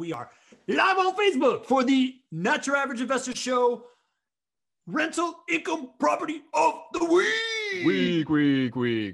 we are live on Facebook for the Not Your Average Investor Show Rental Income Property of the Week.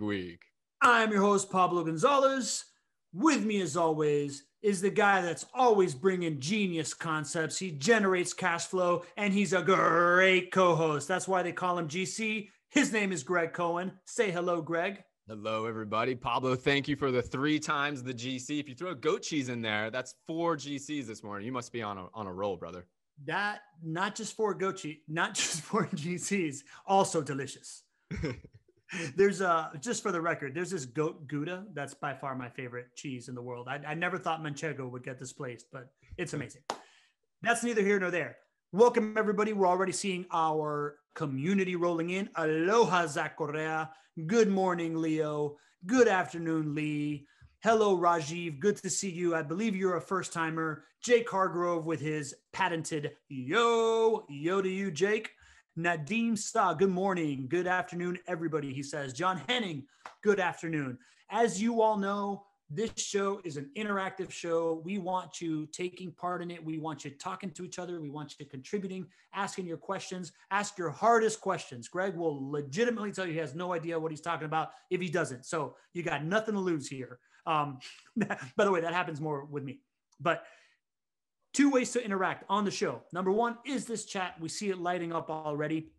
Week. I'm your host, Pablo Gonzalez. With me, as always, is the guy that's always bringing genius concepts. He generates cash flow, and he's a great co-host. That's why they call him GC. His name is Greg Cohen. Say hello, Greg. Hello, everybody. Pablo, thank you for the 3 times the GC. If you throw goat cheese in there, that's 4 GCs this morning. You must be on a roll, brother. That, not just 4 goat cheese, not just 4 GCs, also delicious. There's just for the record, there's this goat Gouda. That's by far my favorite cheese in the world. I never thought Manchego would get displaced, but it's amazing. That's neither here nor there. Welcome, everybody. We're already seeing our community rolling in. Aloha, Zach Correa. Good morning, Leo. Good afternoon, Lee. Hello, Rajiv. Good to see you. I believe you're a first timer. Jake Hargrove with his patented yo to you, Jake. Nadeem Sa, good morning. Good afternoon, everybody, he says. John Henning, good afternoon. As you all know, this show is an interactive show. We want you taking part in it. We want you talking to each other. We want you contributing, asking your questions. Ask your hardest questions. Greg will legitimately tell you he has no idea what he's talking about if he doesn't. So you got nothing to lose here. By the way, that happens more with me. But 2 ways to interact on the show. Number 1 is this chat. We see it lighting up already.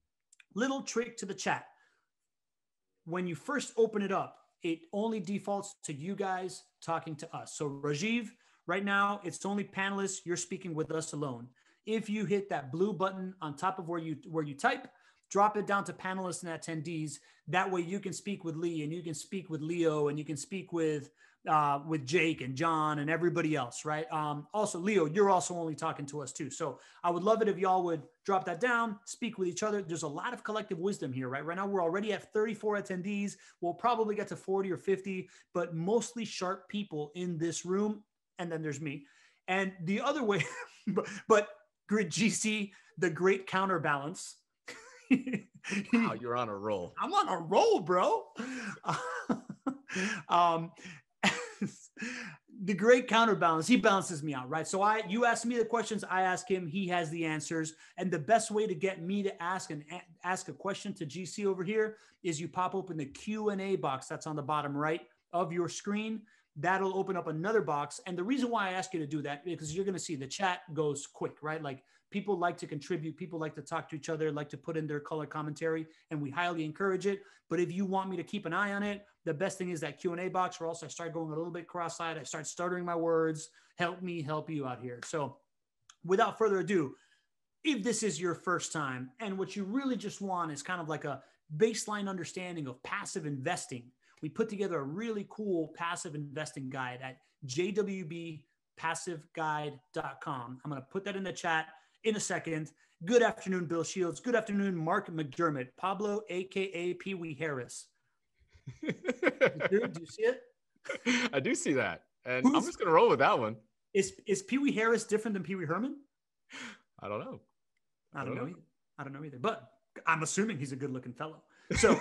Little trick to the chat. When you first open it up, it only defaults to you guys talking to us. So Rajiv, right now, it's only panelists. You're speaking with us alone. If you hit that blue button on top of where you type, drop it down to panelists and attendees. That way you can speak with Lee and you can speak with Leo and you can speak with Jake and John and everybody else, right? Also, Leo, you're also only talking to us too. So I would love it if y'all would drop that down, speak with each other. There's a lot of collective wisdom here, right? Right now, we're already at 34 attendees. We'll probably get to 40 or 50, but mostly sharp people in this room. And then there's me. And the other way, but GC, the great counterbalance. Wow, you're on a roll. I'm on a roll, bro. The great counterbalance, he balances me out, right? So you ask me the questions, I ask him, he has the answers. And the best way to get me to ask a question to GC over here is you pop open the Q&A box that's on the bottom right of your screen. That'll open up another box. And the reason why I ask you to do that, because you're going to see the chat goes quick, right? Like people like to contribute, people like to talk to each other, like to put in their color commentary, and we highly encourage it. But if you want me to keep an eye on it, the best thing is that Q&A box, or else I start going a little bit cross-eyed. I start stuttering my words. Help me help you out here. So without further ado, if this is your first time and what you really just want is kind of like a baseline understanding of passive investing, we put together a really cool passive investing guide at jwbpassiveguide.com. I'm going to put that in the chat in a second. Good afternoon, Bill Shields. Good afternoon, Mark McDermott. Pablo, a.k.a. Pee Wee Harris. Do you see it? I do see that. And I'm just going to roll with that one. Is Pee Wee Harris different than Pee Wee Herman? I don't know. I don't know either. But I'm assuming he's a good looking fellow. So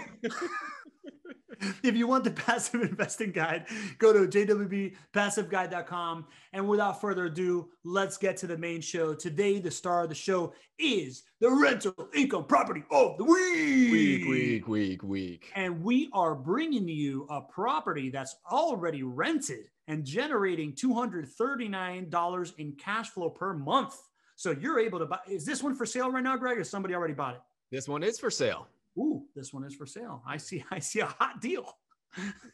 if you want the passive investing guide, go to jwbpassiveguide.com. And without further ado, let's get to the main show. Today, the star of the show is the rental income property of the week. Week. And we are bringing you a property that's already rented and generating $239 in cash flow per month. So you're able to buy. Is this one for sale right now, Greg, or somebody already bought it? This one is for sale. Ooh, this one is for sale. I see a hot deal.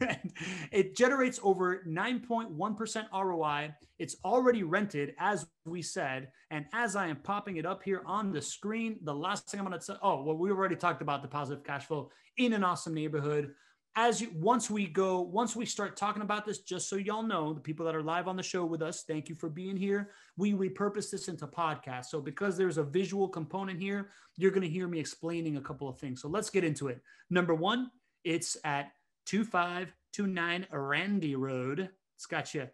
And it generates over 9.1% ROI. It's already rented, as we said. And as I am popping it up here on the screen, the last thing I'm going to say, we already talked about the positive cash flow in an awesome neighborhood. Once we start talking about this, just so y'all know, the people that are live on the show with us, thank you for being here. We repurpose this into podcast. So because there's a visual component here, you're going to hear me explaining a couple of things. So let's get into it. Number 1, it's at 2529 Randy Road. It's got you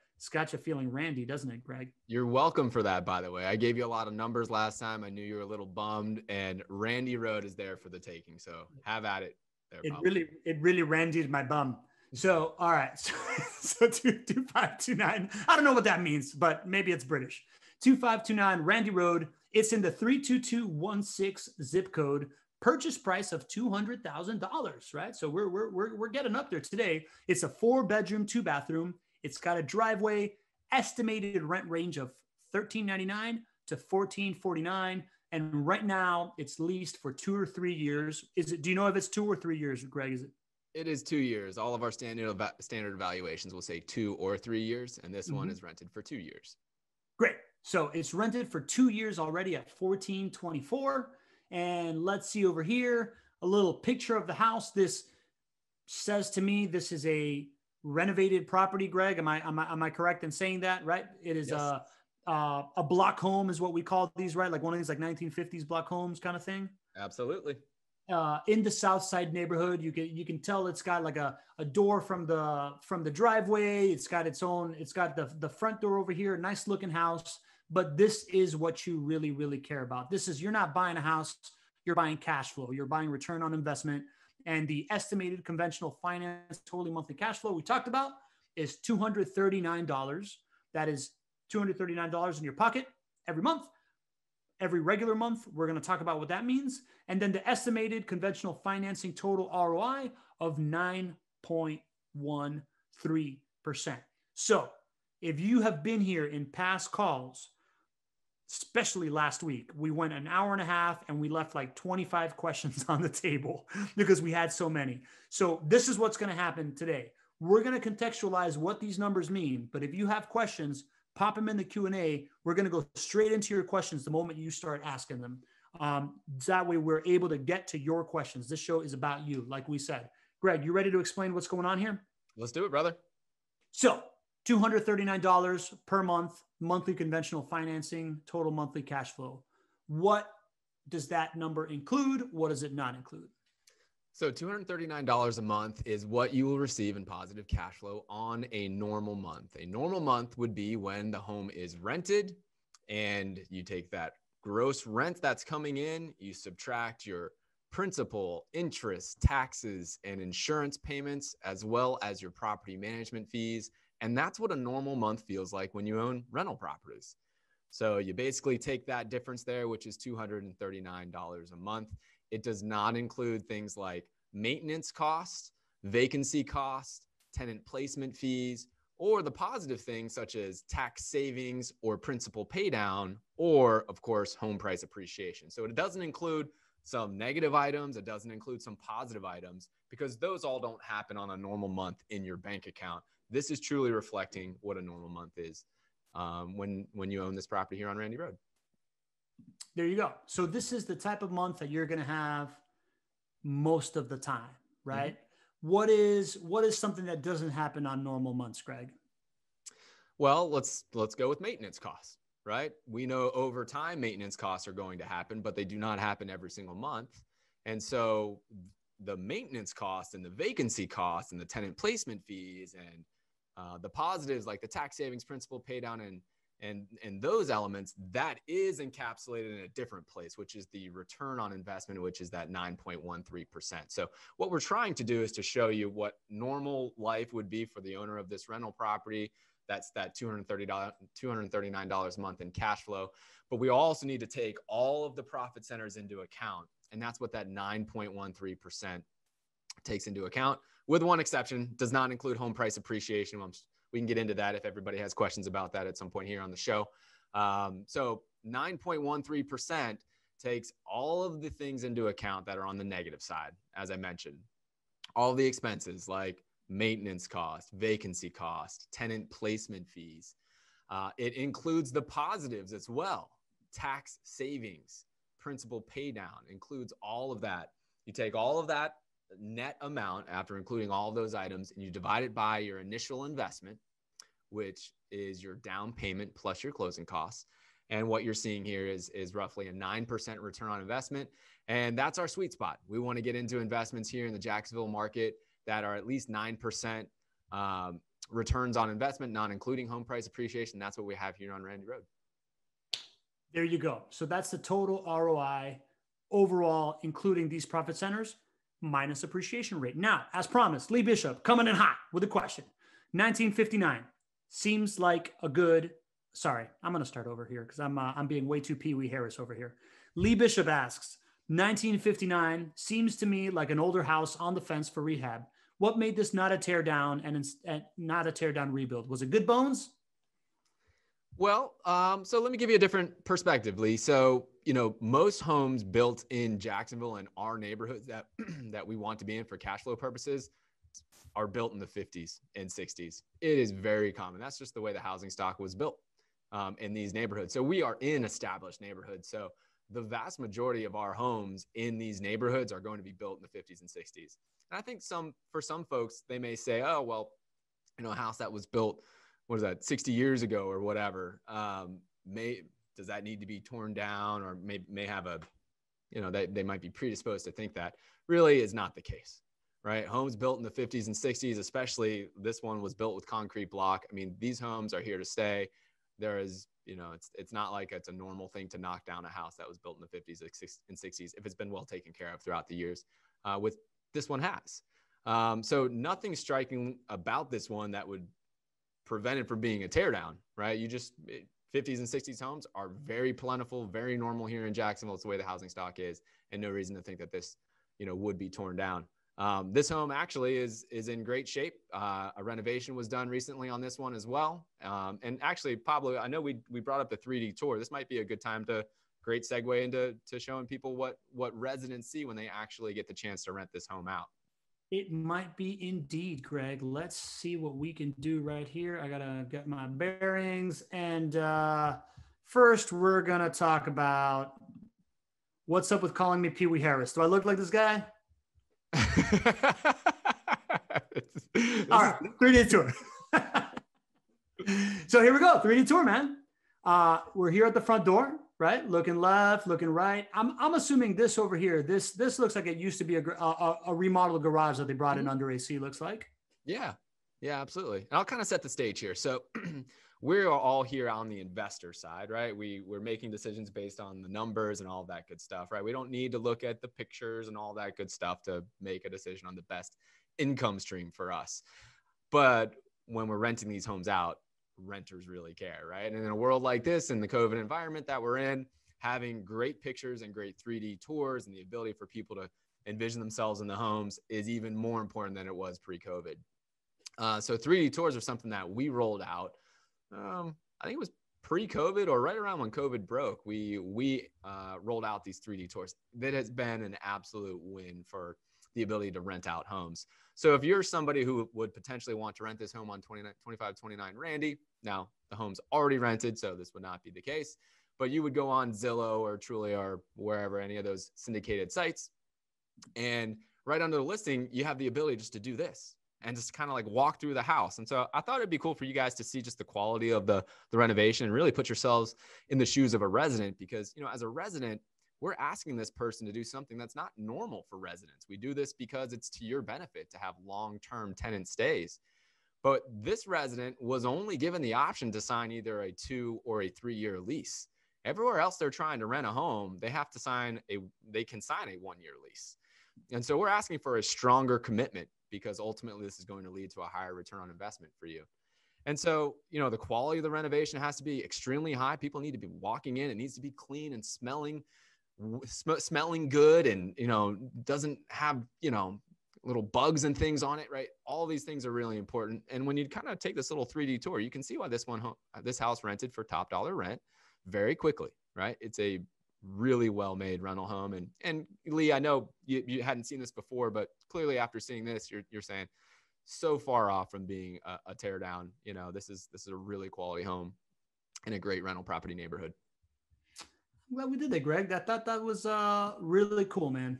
feeling Randy, doesn't it, Greg? You're welcome for that, by the way. I gave you a lot of numbers last time. I knew you were a little bummed, and Randy Road is there for the taking. So have at it. It really randied my bum. So, all right. So 2529. I don't know what that means, but maybe it's British. 2529 Randy Road. It's in the 32216 zip code. Purchase price of $200,000, right? So we're getting up there today. It's a 4-bedroom, 2-bathroom. It's got a driveway, estimated rent range of $13.99 to $14.49. And right now it's leased for 2 or 3 years. Do you know if it's 2 or 3 years, Greg? Is it? It is 2 years. All of our standard evaluations will say 2 or 3 years, and this one is rented for 2 years. Great. So it's rented for 2 years already at $14.24. And let's see over here, a little picture of the house. This says to me this is a renovated property, Greg. Am I correct in saying that, right? It is Yes. A block home is what we call these, right? Like one of these like 1950s block homes kind of thing. Absolutely. In the South Side neighborhood. You can tell it's got like a door from the driveway. It's got the front door over here. Nice looking house. But this is what you really, really care about. You're not buying a house, you're buying cash flow. You're buying return on investment. And the estimated conventional finance totally monthly cash flow we talked about is $239. That is $239 in your pocket every month. Every regular month, we're going to talk about what that means. And then the estimated conventional financing total ROI of 9.13%. So if you have been here in past calls, especially last week, we went an hour and a half and we left like 25 questions on the table because we had so many. So this is what's going to happen today. We're going to contextualize what these numbers mean. But if you have questions, pop them in the Q&A. We're going to go straight into your questions the moment you start asking them. That way we're able to get to your questions. This show is about you, like we said. Greg, you ready to explain what's going on here? Let's do it, brother. So $239 per month, monthly conventional financing, total monthly cash flow. What does that number include? What does it not include? So $239 a month is what you will receive in positive cash flow on a normal month. A normal month would be when the home is rented and you take that gross rent that's coming in, you subtract your principal, interest, taxes, and insurance payments, as well as your property management fees. And that's what a normal month feels like when you own rental properties. So you basically take that difference there, which is $239 a month. It does not include things like maintenance costs, vacancy costs, tenant placement fees, or the positive things such as tax savings or principal pay down, or of course, home price appreciation. So it doesn't include some negative items. It doesn't include some positive items because those all don't happen on a normal month in your bank account. This is truly reflecting what a normal month is when you own this property here on Randy Road. There you go. So this is the type of month that you're going to have most of the time, right? Mm-hmm. What is something that doesn't happen on normal months, Greg? Well, let's go with maintenance costs, right? We know over time maintenance costs are going to happen, but they do not happen every single month. And so the maintenance costs and the vacancy costs and the tenant placement fees and the positives like the tax savings, principal pay down, and those elements, that is encapsulated in a different place, which is the return on investment, which is that 9.13%. So what we're trying to do is to show you what normal life would be for the owner of this rental property. That's that $239 a month in cash flow. But we also need to take all of the profit centers into account. And that's what that 9.13% takes into account, with one exception. Does not include home price appreciation. We can get into that if everybody has questions about that at some point here on the show. So 9.13% takes all of the things into account that are on the negative side, as I mentioned. All the expenses like maintenance cost, vacancy cost, tenant placement fees. It includes the positives as well. Tax savings, principal pay down, includes all of that. You take all of that net amount after including all of those items and you divide it by your initial investment, which is your down payment plus your closing costs. And what you're seeing here is roughly a 9% return on investment. And that's our sweet spot. We want to get into investments here in the Jacksonville market that are at least 9% returns on investment, not including home price appreciation. That's what we have here on Randy Road. There you go. So that's the total ROI overall, including these profit centers. minus appreciation rate. Now, as promised, Lee Bishop coming in hot with a question. 1959 seems like a good. Sorry, I'm going to start over here because I'm being way too Pee Wee Harris over here. Lee Bishop asks, 1959 seems to me like an older house on the fence for rehab. What made this not a tear down and not a tear down rebuild? Was it good bones? Well, so let me give you a different perspective, Lee. So, most homes built in Jacksonville and our neighborhoods that that we want to be in for cash flow purposes are built in the 50s and 60s. It is very common. That's just the way the housing stock was built in these neighborhoods. So we are in established neighborhoods. So the vast majority of our homes in these neighborhoods are going to be built in the 50s and 60s. And I think for some folks, they may say, oh, well, a house that was built, 60 years ago or whatever, does that need to be torn down, or may have they might be predisposed to think that. Really is not the case, right? Homes built in the 50s and 60s, especially this one was built with concrete block. I mean, these homes are here to stay. There is, it's not like it's a normal thing to knock down a house that was built in the 50s and 60s if it's been well taken care of throughout the years. With this one has. So nothing striking about this one that would prevent it from being a teardown, right? 50s and 60s homes are very plentiful, very normal here in Jacksonville. It's the way the housing stock is, and no reason to think that this, would be torn down. This home actually is in great shape. A renovation was done recently on this one as well. And actually, Pablo, I know we brought up the 3D tour. This might be a good time great segue into showing people what residents see when they actually get the chance to rent this home out. It might be indeed, Greg. Let's see what we can do right here. I got to get my bearings. And first, we're going to talk about what's up with calling me Pee Wee Harris. Do I look like this guy? All right, 3D tour. So here we go, 3D tour, man. We're here at the front door, right? Looking left, looking right. I'm assuming this over here, this looks like it used to be a remodeled garage that they brought in under AC, looks like. Yeah, absolutely. And I'll kind of set the stage here. So we're all here on the investor side, right? We're making decisions based on the numbers and all that good stuff, right? We don't need to look at the pictures and all that good stuff to make a decision on the best income stream for us. But when we're renting these homes out, renters really care, right? And in a world like this, in the COVID environment that we're in, having great pictures and great 3D tours and the ability for people to envision themselves in the homes is even more important than it was pre-COVID. So 3D tours are something that we rolled out. I think it was pre-COVID or right around when COVID broke. We rolled out these 3D tours. That has been an absolute win for the ability to rent out homes. So if you're somebody who would potentially want to rent this home on 2529 Randy, now the home's already rented, so this would not be the case, but you would go on Zillow or Trulia or wherever, any of those syndicated sites, and right under the listing, you have the ability just to do this and just kind of like walk through the house. And so I thought it'd be cool for you guys to see just the quality of the renovation and really put yourselves in the shoes of a resident, because, as a resident, we're asking this person to do something that's not normal for residents. We do this because it's to your benefit to have long-term tenant stays. But this resident was only given the option to sign either a 2 or a 3-year lease. Everywhere else they're trying to rent a home, they can sign a 1-year lease. And so we're asking for a stronger commitment, because ultimately this is going to lead to a higher return on investment for you. And so, the quality of the renovation has to be extremely high. People need to be walking in. It needs to be clean and smelling good, and, doesn't have, little bugs and things on it, right? All these things are really important. And when you kind of take this little 3D tour, you can see why this house rented for top dollar rent very quickly, right? It's a really well-made rental home. And Lee, I know you hadn't seen this before, but clearly after seeing this, you're saying so far off from being a tear down. This is a really quality home in a great rental property neighborhood. I'm glad we did that, Greg. That was really cool, man.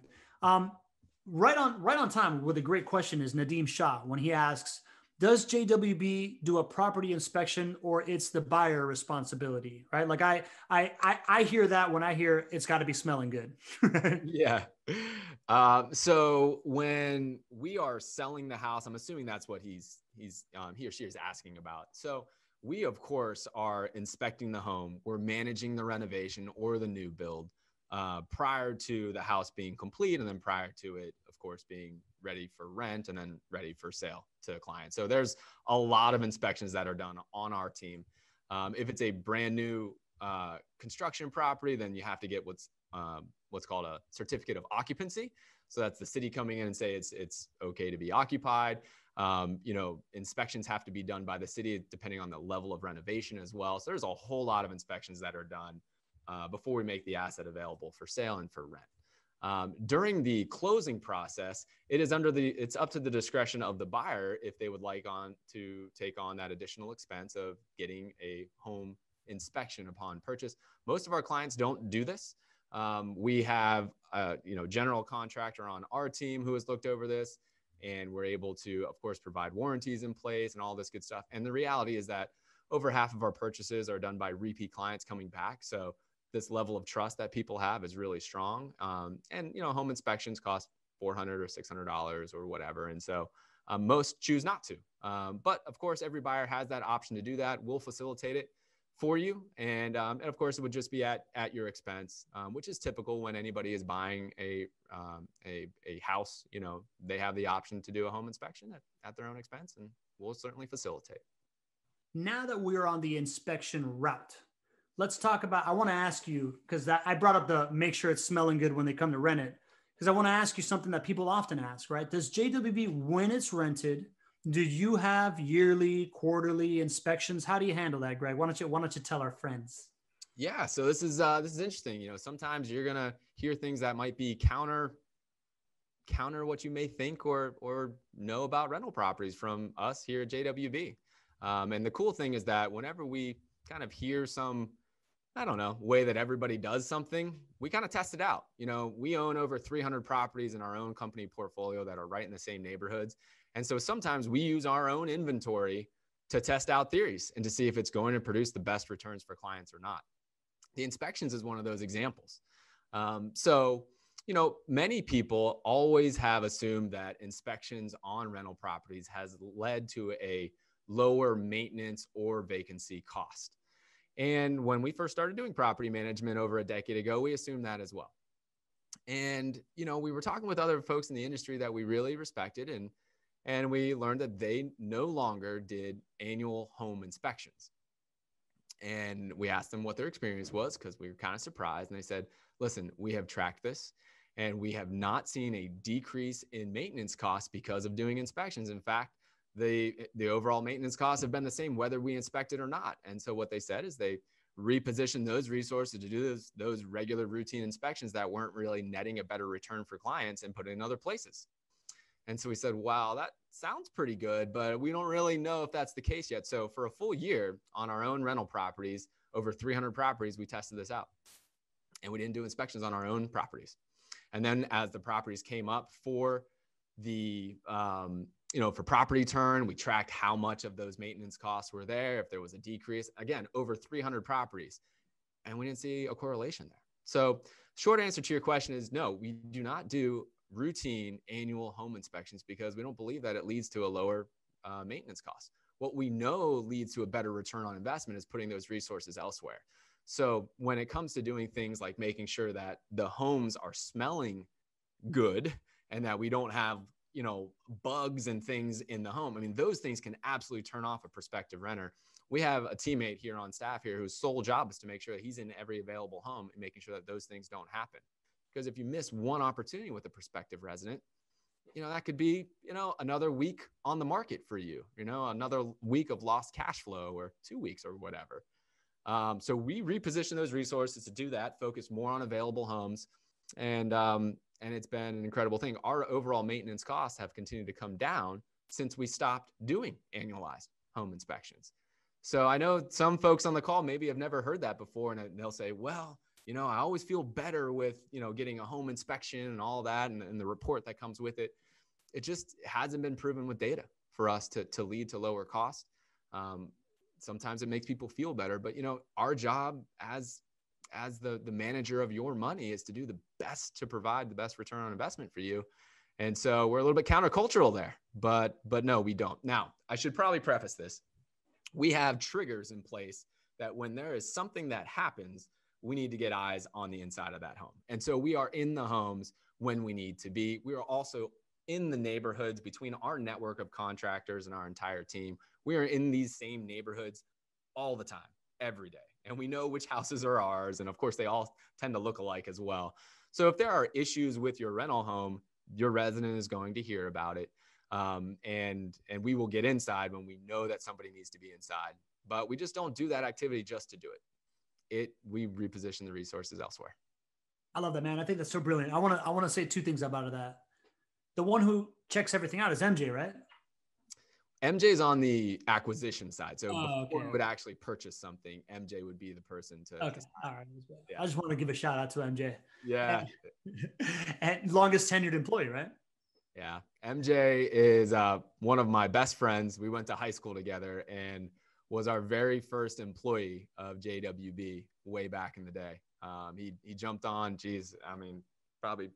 Right on time with a great question is Nadeem Shah when he asks, does JWB do a property inspection, or it's the buyer responsibility, right? Like I hear that when I hear it's got to be smelling good. Yeah. So when we are selling the house, I'm assuming that's what he or she is asking about. So we, of course, are inspecting the home. We're managing the renovation or the new build prior to the house being complete, and then prior to it, of course, being ready for rent and then ready for sale to a client. So there's a lot of inspections that are done on our team. If it's a brand new construction property, then you have to get what's called a certificate of occupancy. So that's the city coming in and say it's okay to be occupied. Inspections have to be done by the city depending on the level of renovation as well. So there's a whole lot of inspections that are done before we make the asset available for sale and for rent. During the closing process, it's up to the discretion of the buyer if they would like to take on that additional expense of getting a home inspection upon purchase. Most of our clients don't do this. We have a general contractor on our team who has looked over this, and we're able to, of course, provide warranties in place and all this good stuff. And the reality is that over half of our purchases are done by repeat clients coming back. So this level of trust that people have is really strong. Home inspections cost $400 or $600 or whatever. And so most choose not to. But of course, every buyer has that option to do that. We'll facilitate it for you. And of course, it would just be at your expense, which is typical when anybody is buying a house. They have the option to do a home inspection at their own expense, and we'll certainly facilitate. Now that we're on the inspection route, let's talk about, I want to ask you, because I brought up the make sure it's smelling good when they come to rent it, because I want to ask you something that people often ask, right? Does JWB, when it's rented, do you have yearly, quarterly inspections? How do you handle that, Greg? Why don't you tell our friends? Yeah, so this is interesting. Sometimes you're gonna hear things that might be counter what you may think or know about rental properties from us here at JWB. And the cool thing is that whenever we kind of hear some, way that everybody does something, we kind of test it out. We own over 300 properties in our own company portfolio that are right in the same neighborhoods. And so sometimes we use our own inventory to test out theories and to see if it's going to produce the best returns for clients or not. The inspections is one of those examples. Many people always have assumed that inspections on rental properties has led to a lower maintenance or vacancy cost. And when we first started doing property management over a decade ago, we assumed that as well. And, we were talking with other folks in the industry that we really respected, and we learned that they no longer did annual home inspections. And we asked them what their experience was because we were kind of surprised. And they said, listen, we have tracked this and we have not seen a decrease in maintenance costs because of doing inspections. In fact, the overall maintenance costs have been the same whether we inspect it or not. And so what they said is they repositioned those resources to do those regular routine inspections that weren't really netting a better return for clients and put it in other places. And so we said, wow, that sounds pretty good, but we don't really know if that's the case yet. So for a full year on our own rental properties, over 300 properties, we tested this out. And we didn't do inspections on our own properties. And then as the properties came up for the, for property turn, we tracked how much of those maintenance costs were there, if there was a decrease. Again, over 300 properties. And we didn't see a correlation there. So short answer to your question is no, we do not do routine annual home inspections because we don't believe that it leads to a lower maintenance cost. What we know leads to a better return on investment is putting those resources elsewhere. So when it comes to doing things like making sure that the homes are smelling good and that we don't have, bugs and things in the home, those things can absolutely turn off a prospective renter. We have a teammate here on staff here whose sole job is to make sure that he's in every available home and making sure that those things don't happen. Because if you miss one opportunity with a prospective resident, that could be, another week on the market for you, another week of lost cash flow or 2 weeks or whatever. So we reposition those resources to do that, focus more on available homes. And it's been an incredible thing. Our overall maintenance costs have continued to come down since we stopped doing annualized home inspections. So I know some folks on the call maybe have never heard that before, and they'll say, well, I always feel better with, getting a home inspection and all that and the report that comes with it. It just hasn't been proven with data for us to lead to lower cost. Sometimes it makes people feel better, but, our job as the manager of your money is to do the best to provide the best return on investment for you. And so we're a little bit countercultural there, but no, we don't. Now, I should probably preface this. We have triggers in place that when there is something that happens, we need to get eyes on the inside of that home. And so we are in the homes when we need to be. We are also in the neighborhoods between our network of contractors and our entire team. We are in these same neighborhoods all the time, every day. And we know which houses are ours. And of course, they all tend to look alike as well. So if there are issues with your rental home, your resident is going to hear about it. And we will get inside when we know that somebody needs to be inside. But we just don't do that activity just to do it. We reposition the resources elsewhere. I love that, man. I think that's so brilliant. I want to say two things about that. The one who checks everything out is MJ, right? MJ is on the acquisition side. So before okay. we would actually purchase something, MJ would be the person to. Okay. All right. Yeah. I just want to give a shout out to MJ. Yeah. And longest tenured employee, right? Yeah. MJ is one of my best friends. We went to high school together and was our very first employee of JWB way back in the day. He jumped on, probably,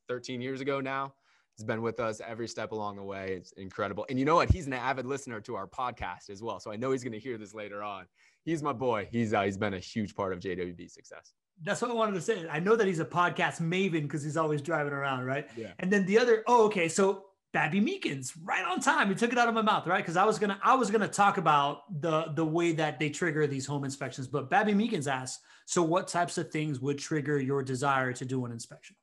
13 years ago now. He's been with us every step along the way. It's incredible. And you know what? He's an avid listener to our podcast as well. So I know he's going to hear this later on. He's my boy. He's been a huge part of JWB's success. That's what I wanted to say. I know that he's a podcast maven because he's always driving around, right? Yeah. And then the other, so Babby Meekins, right on time. You took it out of my mouth, right? Because I was gonna talk about the way that they trigger these home inspections. But Babby Meekins asked, so what types of things would trigger your desire to do an inspection?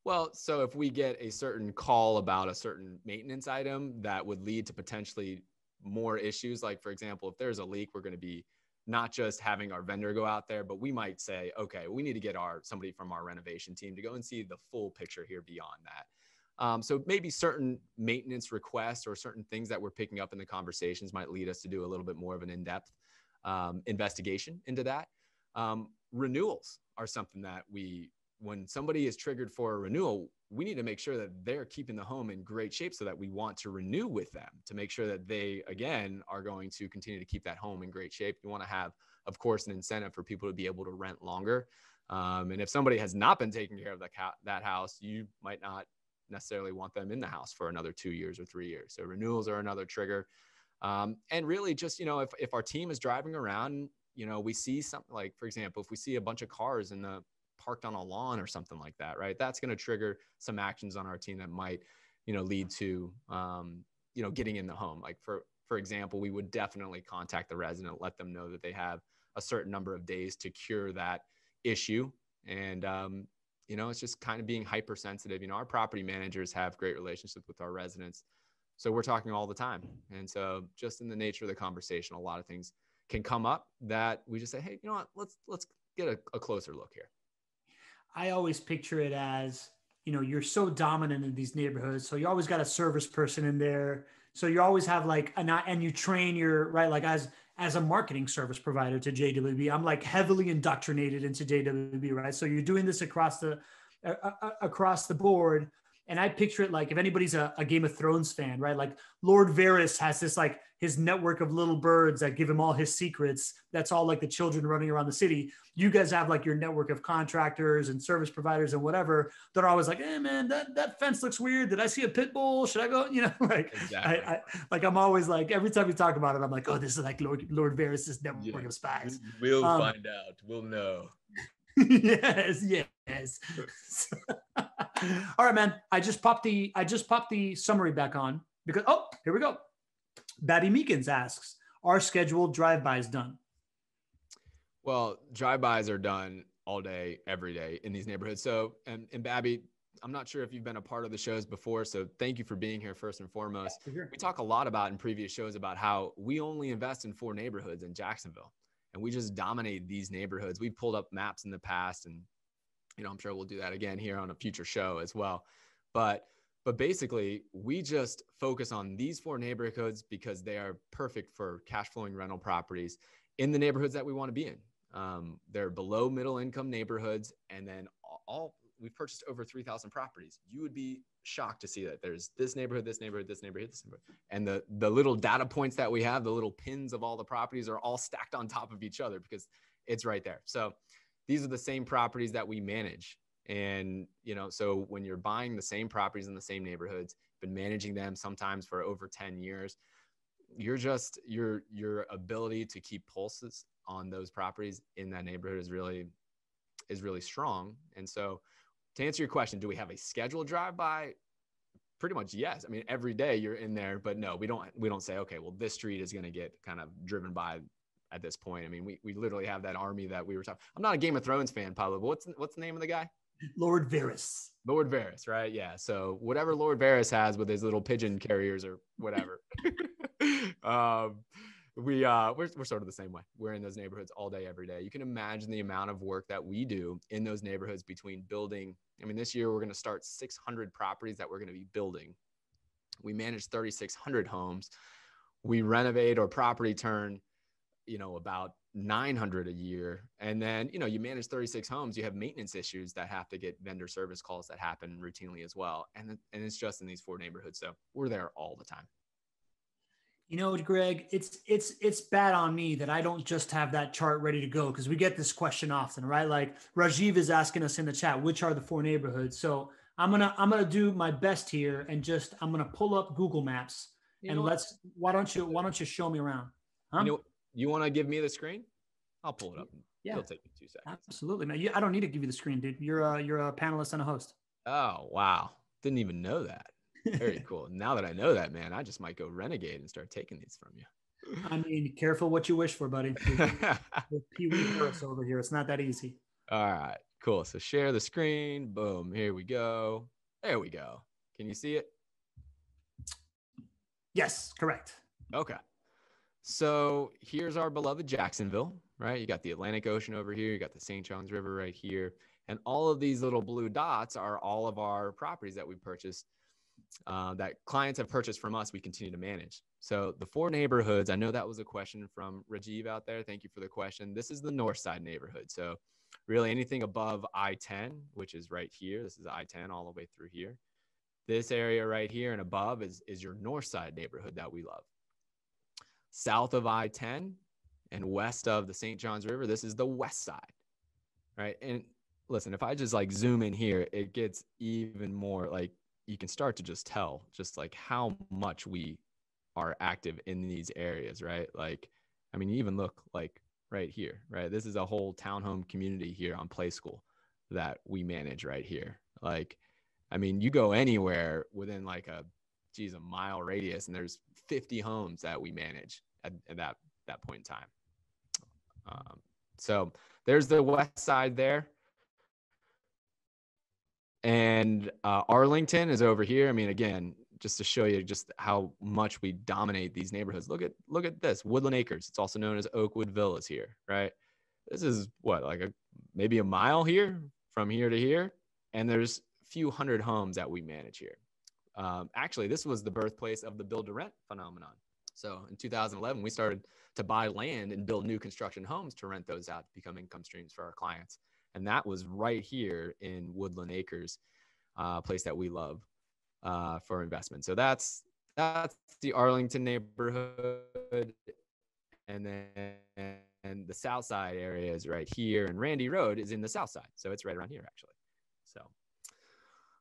Well, so if we get a certain call about a certain maintenance item that would lead to potentially more issues, like for example, if there's a leak, we're going to be not just having our vendor go out there, but we might say, okay, we need to get somebody from our renovation team to go and see the full picture here beyond that. So maybe certain maintenance requests or certain things that we're picking up in the conversations might lead us to do a little bit more of an in-depth investigation into that. Renewals are something that when somebody is triggered for a renewal, we need to make sure that they're keeping the home in great shape so that we want to renew with them to make sure that they, again, are going to continue to keep that home in great shape. You want to have, of course, an incentive for people to be able to rent longer. And if somebody has not been taking care of that house, you might not necessarily want them in the house for another 2 years or 3 years. So renewals are another trigger. And really just, if our team is driving around, we see something like, for example, if we see a bunch of cars parked on a lawn or something like that, right? That's going to trigger some actions on our team that might, lead to, getting in the home. Like for example, we would definitely contact the resident, let them know that they have a certain number of days to cure that issue. And, it's just kind of being hypersensitive. Our property managers have great relationships with our residents. So we're talking all the time. And so just in the nature of the conversation, a lot of things can come up that we just say, hey, you know what, let's get a closer look here. I always picture it as, you're so dominant in these neighborhoods. So you always got a service person in there. So you always have and you train as a marketing service provider to JWB, I'm heavily indoctrinated into JWB, right? So you're doing this across the board. And I picture it like if anybody's a Game of Thrones fan, right? Like Lord Varys has this his network of little birds that give him all his secrets. That's all the children running around the city. You guys have your network of contractors and service providers and whatever that are always hey man, that fence looks weird. Did I see a pit bull? Should I go? Exactly. I'm always every time we talk about it, I'm oh, this is Lord Varys' network of spies. We'll find out. We'll know. yes. All right, man. I just popped the summary back on because here we go. Babby Meekins asks, are scheduled drive-bys done? Well, drive-bys are done all day, every day in these neighborhoods. So, and Babby, I'm not sure if you've been a part of the shows before, so thank you for being here first and foremost. Yeah, sure. We talk a lot about in previous shows about how we only invest in 4 neighborhoods in Jacksonville, and we just dominate these neighborhoods. We've pulled up maps in the past, and I'm sure we'll do that again here on a future show as well. But basically, we just focus on these 4 neighborhoods because they are perfect for cash flowing rental properties in the neighborhoods that we want to be in. They're below middle income neighborhoods. And then we've purchased over 3,000 properties. You would be shocked to see that there's this neighborhood, this neighborhood, this neighborhood, this neighborhood. And the little data points that we have, the little pins of all the properties are all stacked on top of each other because it's right there. So these are the same properties that we manage. And, so when you're buying the same properties in the same neighborhoods, been managing them sometimes for over 10 years, your ability to keep pulses on those properties in that neighborhood is really strong. And so to answer your question, do we have a scheduled drive-by? Pretty much, yes. I mean, every day you're in there, but no, we don't say, okay, well, this street is going to get kind of driven by at this point. I mean, we literally have that army that we were talking. I'm not a Game of Thrones fan, Pablo, but what's the name of the guy? Lord Varys. Lord Varys, right? Yeah. So whatever Lord Varys has with his little pigeon carriers or whatever, we're sort of the same way. We're in those neighborhoods all day, every day. You can imagine the amount of work that we do in those neighborhoods between building. I mean, this year we're going to start 600 properties that we're going to be building. We manage 3,600 homes. We renovate or property turn, about 900 a year. And then, you manage 36 homes, you have maintenance issues that have to get vendor service calls that happen routinely as well. And it's just in these 4 neighborhoods. So we're there all the time. You know what, Greg, it's bad on me that I don't just have that chart ready to go, because we get this question often, right? Like Rajiv is asking us in the chat, which are the 4 neighborhoods? So I'm gonna do my best here and I'm gonna pull up Google Maps why don't you show me around? Huh? You want to give me the screen? I'll pull it up. Yeah. It'll take me 2 seconds. Absolutely, man. I don't need to give you the screen, dude. You're a panelist and a host. Oh, wow. Didn't even know that. Very cool. Now that I know that, man, I just might go renegade and start taking these from you. I mean, careful what you wish for, buddy. With Pee Wee Harris over here, it's not that easy. All right, cool. So share the screen. Boom. Here we go. There we go. Can you see it? Yes, correct. Okay. So here's our beloved Jacksonville, right? You got the Atlantic Ocean over here. You got the St. Johns River right here. And all of these little blue dots are all of our properties that we purchased, that clients have purchased from us. We continue to manage. So the 4 neighborhoods, I know that was a question from Rajiv out there. Thank you for the question. This is the North Side neighborhood. So really anything above I-10, which is right here. This is I-10 all the way through here. This area right here and above is your North Side neighborhood that we love. South of I-10 and west of the St. Johns River, this is the West Side, right? And listen, if I just like zoom in here, it gets even more like you can start to just tell just like how much we are active in these areas, right? Like, I mean, you even look like right here, right? This is a whole townhome community here on Play School that we manage right here. Like, I mean, you go anywhere within like a mile radius and there's 50 homes that we manage at that point in time. So there's the West Side there. And Arlington is over here. I mean, again, just to show you just how much we dominate these neighborhoods. Look at this, Woodland Acres. It's also known as Oakwood Villas here, right? This is what, like maybe a mile here from here to here. And there's a few hundred homes that we manage here. Actually, this was the birthplace of the build to rent phenomenon. So in 2011, we started to buy land and build new construction homes to rent those out to become income streams for our clients. And that was right here in Woodland Acres, a place that we love for investment. So that's the Arlington neighborhood. And then the South Side area is right here. And Randy Road is in the South Side. So it's right around here, actually. So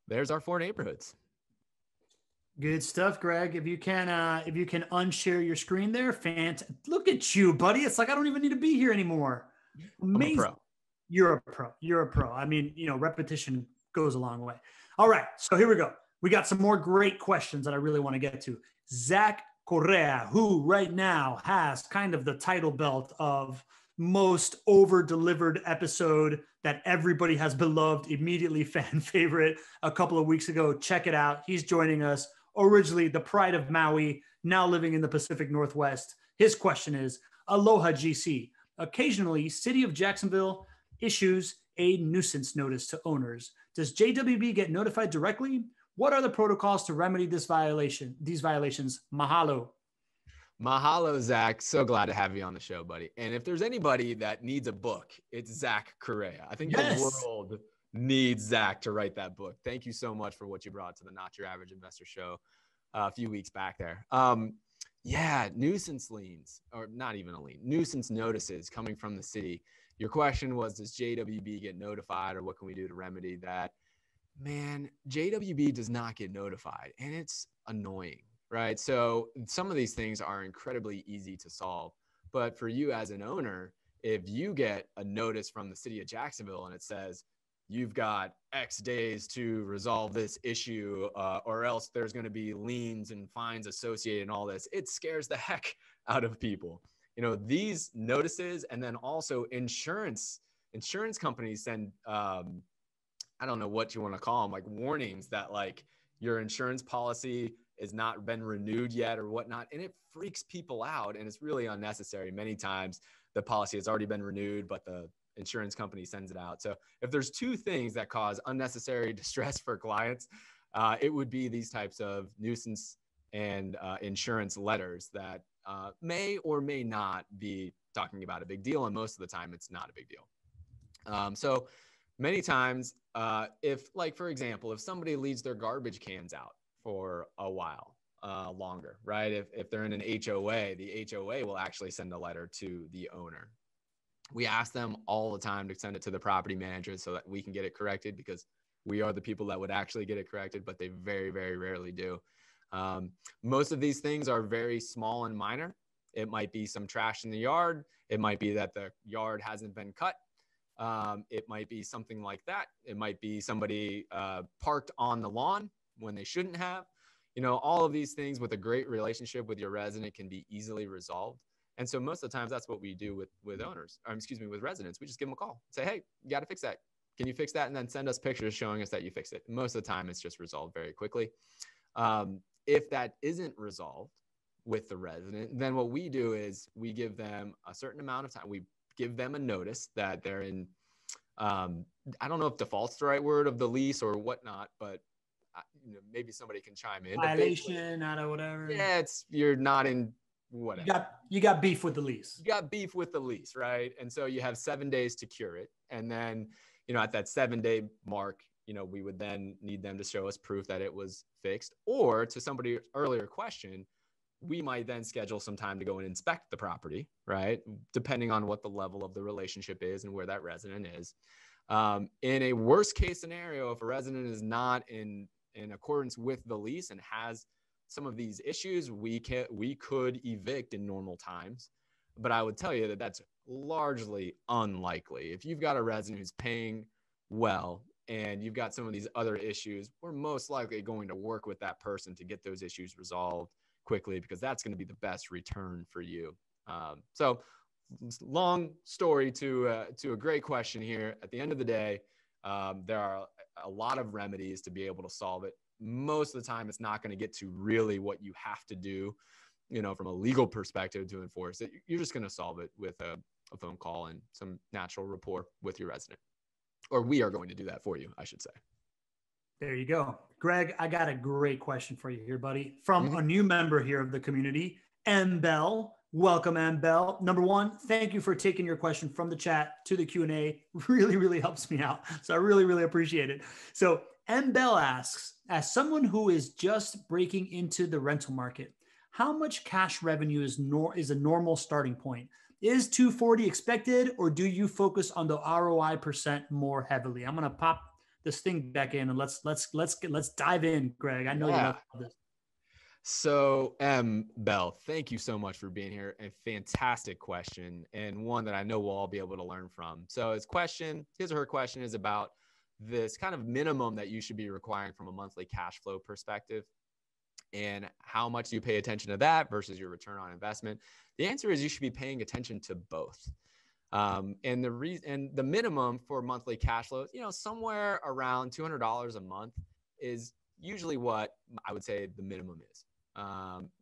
there's our 4 neighborhoods. Good stuff, Greg. If you can unshare your screen there, look at you, buddy. It's like I don't even need to be here anymore. Amazing. I'm a pro. You're a pro. I mean, repetition goes a long way. All right, so here we go. We got some more great questions that I really want to get to. Zach Correa, who right now has kind of the title belt of most over-delivered episode that everybody has beloved, immediately fan favorite a couple of weeks ago. Check it out. He's joining us. Originally the pride of Maui, now living in the Pacific Northwest. His question is, Aloha GC. Occasionally, City of Jacksonville issues a nuisance notice to owners. Does JWB get notified directly? What are the protocols to remedy these violations? Mahalo. Mahalo, Zach. So glad to have you on the show, buddy. And if there's anybody that needs a book, it's Zach Correa. I think the world needs Zach to write that book. Thank you so much for what you brought to the Not Your Average Investor show a few weeks back there. Yeah, nuisance liens, or not even a lien, nuisance notices coming from the city. Your question was, does JWB get notified, or what can we do to remedy that? Man, JWB does not get notified, and it's annoying, right? So some of these things are incredibly easy to solve. But for you as an owner, if you get a notice from the city of Jacksonville and it says, you've got X days to resolve this issue, or else there's going to be liens and fines associated and all this. It scares the heck out of people. These notices, and then also insurance companies send, I don't know what you want to call them, like warnings that like your insurance policy has not been renewed yet or whatnot. And it freaks people out, and it's really unnecessary. Many times the policy has already been renewed, but the insurance company sends it out. So if there's two things that cause unnecessary distress for clients, it would be these types of nuisance and insurance letters that may or may not be talking about a big deal. And most of the time it's not a big deal. So many times, if like, for example, if somebody leaves their garbage cans out for a while longer, right? If they're in an HOA, the HOA will actually send a letter to the owner. We ask them all the time to send it to the property manager so that we can get it corrected, because we are the people that would actually get it corrected, but they very, very rarely do. Most of these things are very small and minor. It might be some trash in the yard. It might be that the yard hasn't been cut. It might be something like that. It might be somebody parked on the lawn when they shouldn't have. All of these things with a great relationship with your resident can be easily resolved. And so most of the times that's what we do with owners, with residents. We just give them a call, say, hey, you got to fix that. Can you fix that? And then send us pictures showing us that you fixed it. Most of the time it's just resolved very quickly. If that isn't resolved with the resident, then what we do is we give them a certain amount of time. We give them a notice that they're in, I don't know if default's the right word of the lease or whatnot, but maybe somebody can chime in. Violation, out of whatever. Yeah, you're not in whatever. You got beef with the lease. You got beef with the lease, right? And so you have 7 days to cure it. And then, at that 7-day mark, we would then need them to show us proof that it was fixed. Or to somebody's earlier question, we might then schedule some time to go and inspect the property, right? Depending on what the level of the relationship is and where that resident is. In a worst case scenario, if a resident is not in accordance with the lease and has some of these issues, we could evict in normal times. But I would tell you that that's largely unlikely. If you've got a resident who's paying well and you've got some of these other issues, we're most likely going to work with that person to get those issues resolved quickly, because that's going to be the best return for you. So long story to a great question here. At the end of the day, there are a lot of remedies to be able to solve it. Most of the time, it's not going to get to really what you have to do, from a legal perspective to enforce it. You're just going to solve it with a phone call and some natural rapport with your resident. Or we are going to do that for you, I should say. There you go. Greg, I got a great question for you here, buddy. From a new member here of the community, M. Bell. Welcome, M. Bell. Number one, thank you for taking your question from the chat to the Q&A. Really, really helps me out. So I really, really appreciate it. So M. Bell asks, as someone who is just breaking into the rental market, how much cash revenue is a normal starting point? Is 240 expected, or do you focus on the ROI percent more heavily? I'm going to pop this thing back in and let's dive in, Greg. I know you love this. So, Bell, thank you so much for being here. A fantastic question, and one that I know we'll all be able to learn from. So his or her question is about this kind of minimum that you should be requiring from a monthly cash flow perspective, and how much do you pay attention to that versus your return on investment? The answer is you should be paying attention to both. And the minimum for monthly cash flow, somewhere around $200 a month is usually what I would say the minimum is.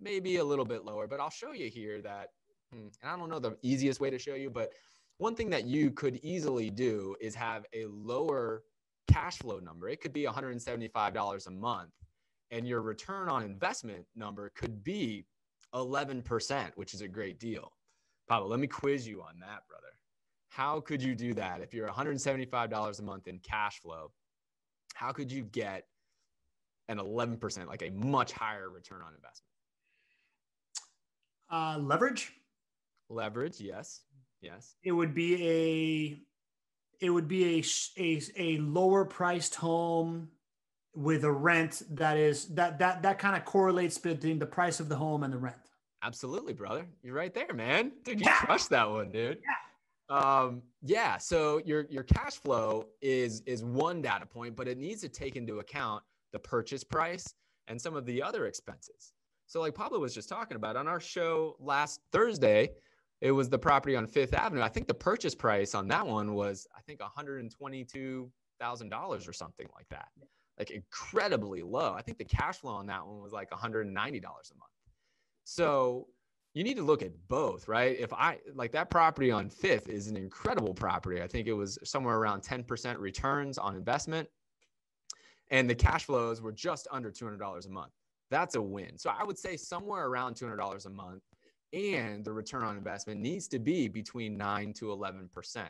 Maybe a little bit lower, but I'll show you here that, and I don't know the easiest way to show you, but one thing that you could easily do is have a lower cash flow number. It could be $175 a month, and your return on investment number could be 11%, which is a great deal. Pablo, let me quiz you on that, brother. How could you do that? If you're $175 a month in cash flow, how could you get an 11%, like a much higher return on investment? Leverage, yes. It would be a lower priced home with a rent that kind of correlates between the price of the home and the rent. Absolutely, brother. You're right there, man. Dude, you crushed that one, dude. Yeah. So your cash flow is one data point, but it needs to take into account the purchase price and some of the other expenses. So like Pablo was just talking about on our show last Thursday, it was the property on Fifth Avenue. I think the purchase price on that one was, I think, $122,000 or something like that. Like incredibly low. I think the cash flow on that one was like $190 a month. So you need to look at both, right? If I like that property on Fifth is an incredible property. I think it was somewhere around 10% returns on investment, and the cash flows were just under $200 a month. That's a win. So I would say somewhere around $200 a month, and the return on investment needs to be between 9 to 11%.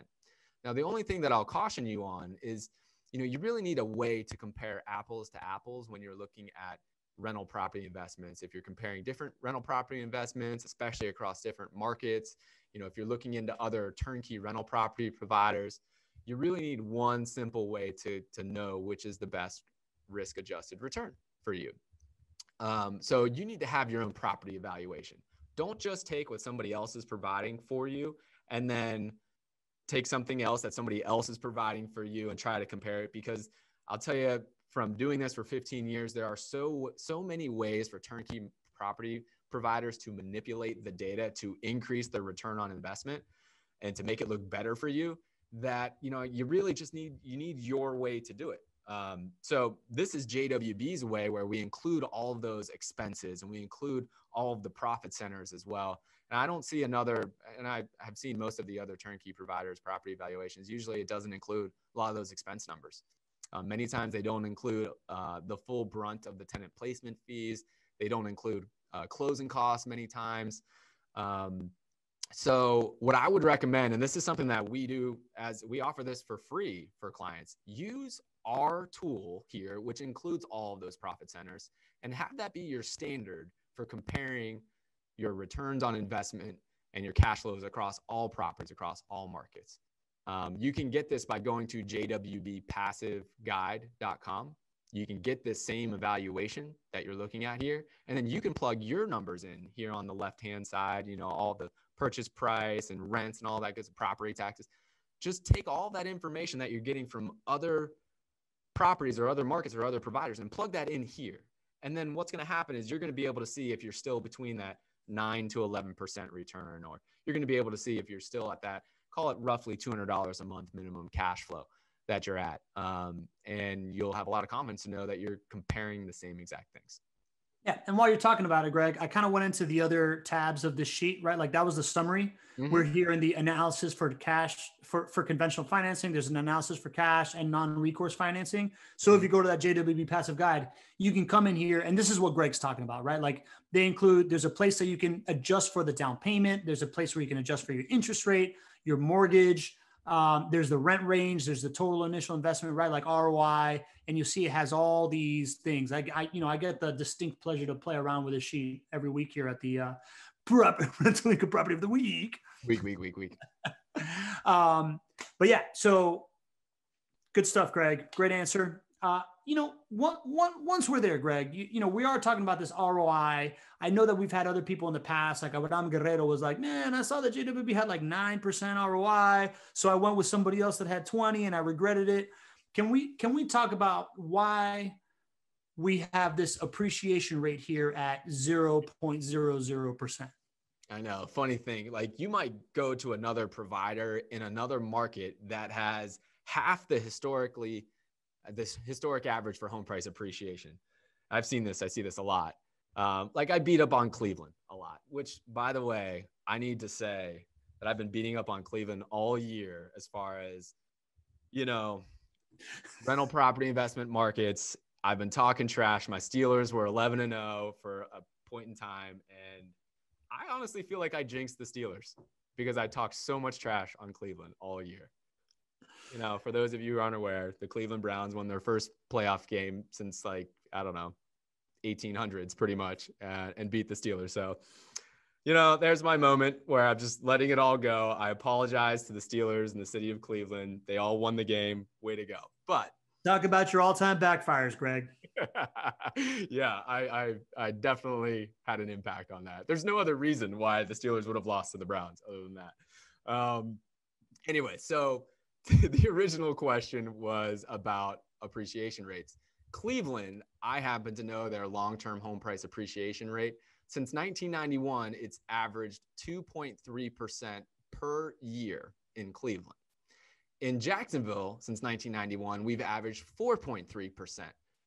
Now, the only thing that I'll caution you on is, you really need a way to compare apples to apples when you're looking at rental property investments. If you're comparing different rental property investments, especially across different markets, if you're looking into other turnkey rental property providers, you really need one simple way to know which is the best risk adjusted return for you. So you need to have your own property evaluation. Don't just take what somebody else is providing for you and then take something else that somebody else is providing for you and try to compare it, because I'll tell you, from doing this for 15 years, there are so many ways for turnkey property providers to manipulate the data to increase the return on investment and to make it look better for you, that you really just need your way to do it. So this is JWB's way, where we include all of those expenses and we include all of the profit centers as well. And I don't see another, and I have seen most of the other turnkey providers' property evaluations. Usually it doesn't include a lot of those expense numbers. Many times they don't include the full brunt of the tenant placement fees. They don't include closing costs many times. So what I would recommend, and this is something that we do, as we offer this for free for clients, use our tool here, which includes all of those profit centers, and have that be your standard for comparing your returns on investment and your cash flows across all properties, across all markets. You can get this by going to jwbpassiveguide.com. You can get this same evaluation that you're looking at here, and then you can plug your numbers in here on the left-hand side, all the purchase price and rents and all that good property taxes. Just take all that information that you're getting from other properties or other markets or other providers and plug that in here. And then what's going to happen is you're going to be able to see if you're still between that 9 to 11% return, or you're going to be able to see if you're still at that, call it roughly $200 a month minimum cash flow that you're at. And you'll have a lot of confidence to know that you're comparing the same exact things. Yeah. And while you're talking about it, Greg, I kind of went into the other tabs of the sheet, right? Like that was the summary. Mm-hmm. We're here in the analysis for cash, for conventional financing. There's an analysis for cash and non-recourse financing. So if you go to that JWB Passive Guide, you can come in here, and this is what Greg's talking about, right? Like they include, there's a place that you can adjust for the down payment. There's a place where you can adjust for your interest rate, your mortgage. There's the rent range. There's the total initial investment, right? Like ROI. And you see it has all these things. I get the distinct pleasure to play around with this sheet every week here at the Rental Income Property of the Week. Week. But yeah, so good stuff, Greg. Great answer. Once we're there, Greg, we are talking about this ROI. I know that we've had other people in the past, like Abraham Guerrero was like, man, I saw that JWB had like 9% ROI. So I went with somebody else that had 20 and I regretted it. Can we talk about why we have this appreciation rate here at 0.00%? I know. Funny thing, like you might go to another provider in another market that has half the historic average for home price appreciation. I've seen this. I see this a lot. Like I beat up on Cleveland a lot, which, by the way, I need to say that I've been beating up on Cleveland all year as far as, rental property investment markets. I've been talking trash. My Steelers were 11-0 for a point in time. And I honestly feel like I jinxed the Steelers because I talked so much trash on Cleveland all year. For those of you who aren't aware, the Cleveland Browns won their first playoff game since 1800s pretty much, and beat the Steelers. So, there's my moment where I'm just letting it all go. I apologize to the Steelers and the city of Cleveland. They all won the game. Way to go. But talk about your all-time backfires, Greg. Yeah, I definitely had an impact on that. There's no other reason why the Steelers would have lost to the Browns other than that. Anyway, so the original question was about appreciation rates. Cleveland, I happen to know their long-term home price appreciation rate. Since 1991, it's averaged 2.3% per year in Cleveland. In Jacksonville, since 1991, we've averaged 4.3%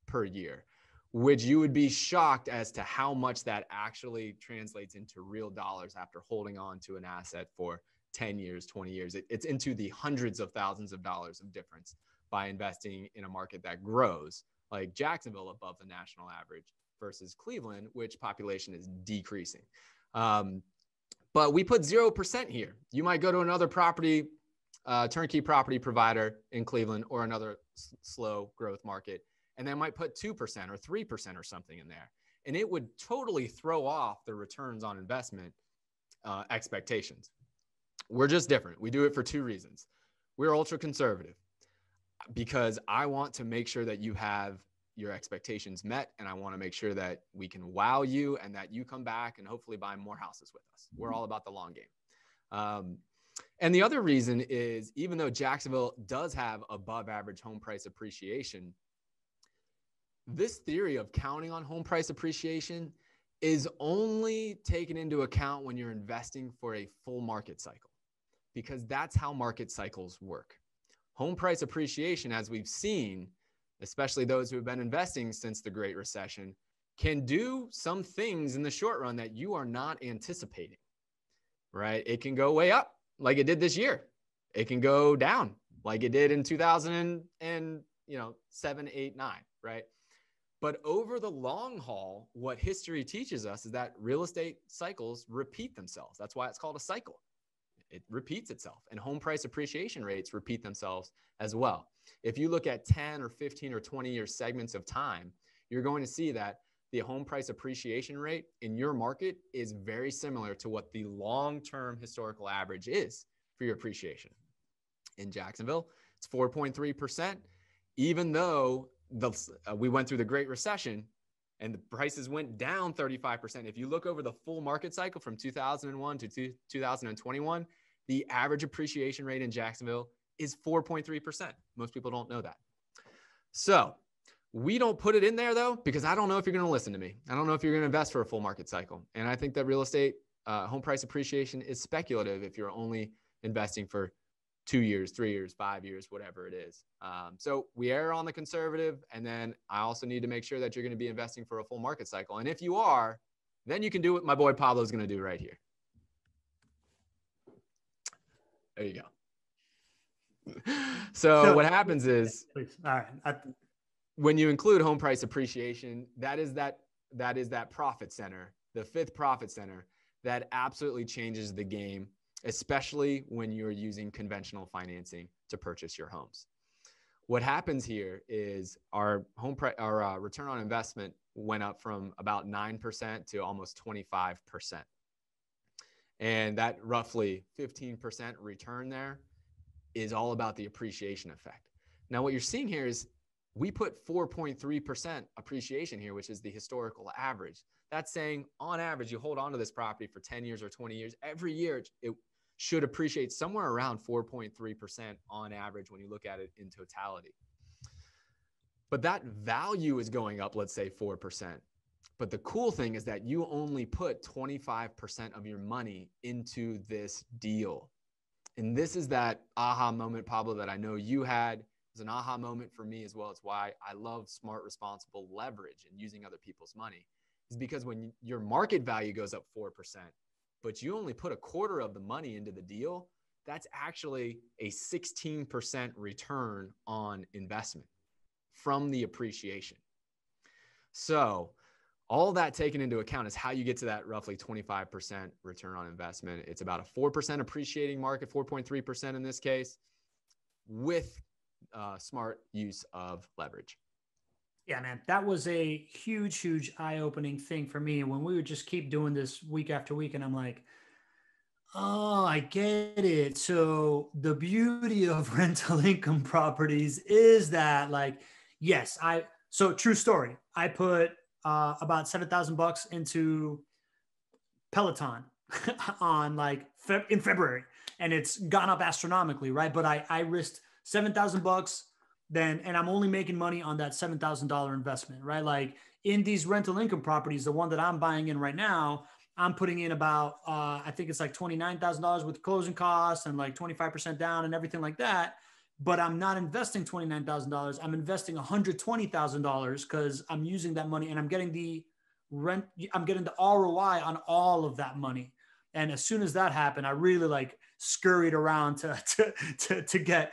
per year, which you would be shocked as to how much that actually translates into real dollars after holding on to an asset for 10 years, 20 years. It's into the hundreds of thousands of dollars of difference by investing in a market that grows, like Jacksonville above the national average versus Cleveland, which population is decreasing. But we put 0% here. You might go to another property, turnkey property provider in Cleveland or another slow growth market, and they might put 2% or 3% or something in there. And it would totally throw off the returns on investment expectations. We're just different. We do it for two reasons. We're ultra conservative because I want to make sure that you have your expectations met, and I want to make sure that we can wow you and that you come back and hopefully buy more houses with us. We're all about the long game. And the other reason is, even though Jacksonville does have above average home price appreciation, this theory of counting on home price appreciation is only taken into account when you're investing for a full market cycle, because that's how market cycles work. Home price appreciation, as we've seen, especially those who have been investing since the Great Recession, can do some things in the short run that you are not anticipating, right? It can go way up like it did this year. It can go down like it did in 2007, 8, 9, right? But over the long haul, what history teaches us is that real estate cycles repeat themselves. That's why it's called a cycle. It repeats itself, and home price appreciation rates repeat themselves as well. If you look at 10 or 15 or 20-year segments of time, you're going to see that the home price appreciation rate in your market is very similar to what the long-term historical average is for your appreciation. In Jacksonville, it's 4.3%, even though we went through the Great Recession and the prices went down 35%. If you look over the full market cycle from 2001 to 2021, the average appreciation rate in Jacksonville is 4.3%. Most people don't know that. So we don't put it in there, though, because I don't know if you're going to listen to me. I don't know if you're going to invest for a full market cycle. And I think that real estate home price appreciation is speculative if you're only investing for 2 years, 3 years, 5 years, whatever it is. So we err on the conservative. And then I also need to make sure that you're going to be investing for a full market cycle. And if you are, then you can do what my boy Pablo is going to do right here. There you go. So what happens is, all right, when you include home price appreciation, that is that profit center, the fifth profit center that absolutely changes the game, especially when you're using conventional financing to purchase your homes. What happens here is our return on investment went up from about 9% to almost 25%. And that roughly 15% return there is all about the appreciation effect. Now, what you're seeing here is we put 4.3% appreciation here, which is the historical average. That's saying on average, you hold on to this property for 10 years or 20 years. Every year, it should appreciate somewhere around 4.3% on average when you look at it in totality. But that value is going up, let's say 4%. But the cool thing is that you only put 25% of your money into this deal. And this is that aha moment, Pablo, that I know you had. It was an aha moment for me as well. It's why I love smart, responsible leverage and using other people's money. Is because when your market value goes up 4%, but you only put a quarter of the money into the deal, that's actually a 16% return on investment from the appreciation. So all that taken into account is how you get to that roughly 25% return on investment. It's about a 4% appreciating market, 4.3% in this case, with smart use of leverage. Yeah, man, that was a huge, huge eye-opening thing for me when we would just keep doing this week after week. And I'm like, oh, I get it. So the beauty of rental income properties is that, like, yes, so true story. I put about $7,000 into Peloton on in February. and it's gone up astronomically, right? But I risked $7,000 then, and I'm only making money on that $7,000 investment, right? Like in these rental income properties, the one that I'm buying in right now, I'm putting in about I think it's like $29,000 with closing costs and like 25% down and everything like that. But I'm not investing $29,000. I'm investing $120,000 because I'm using that money and I'm getting the rent. I'm getting the ROI on all of that money. And as soon as that happened, I really like scurried around to get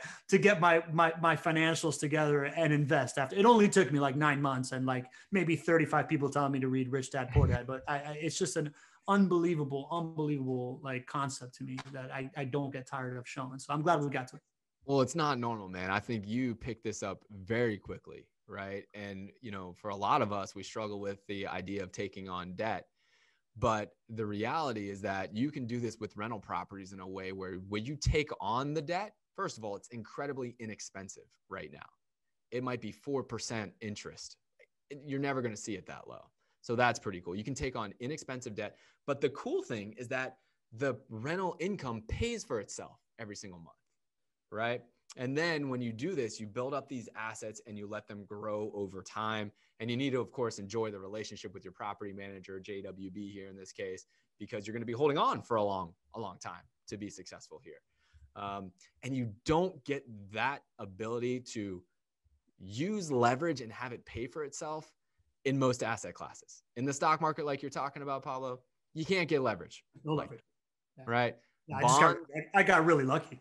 my financials together and invest. After it only took me like 9 months and like maybe 35 people telling me to read Rich Dad Poor Dad, but it's just an unbelievable like concept to me that I don't get tired of showing. So I'm glad we got to it. Well, it's not normal, man. I think you picked this up very quickly, right? And, for a lot of us, we struggle with the idea of taking on debt. But the reality is that you can do this with rental properties in a way where when you take on the debt, first of all, it's incredibly inexpensive right now. It might be 4% interest. You're never going to see it that low. So that's pretty cool. You can take on inexpensive debt. But the cool thing is that the rental income pays for itself every single month. Right. And then when you do this, you build up these assets and you let them grow over time. And you need to, of course, enjoy the relationship with your property manager, JWB here in this case, because you're going to be holding on for a long time to be successful here. And you don't get that ability to use leverage and have it pay for itself in most asset classes. In the stock market, like you're talking about, Pablo, you can't get leverage. No leverage. Yeah. Right. Yeah, I got really lucky.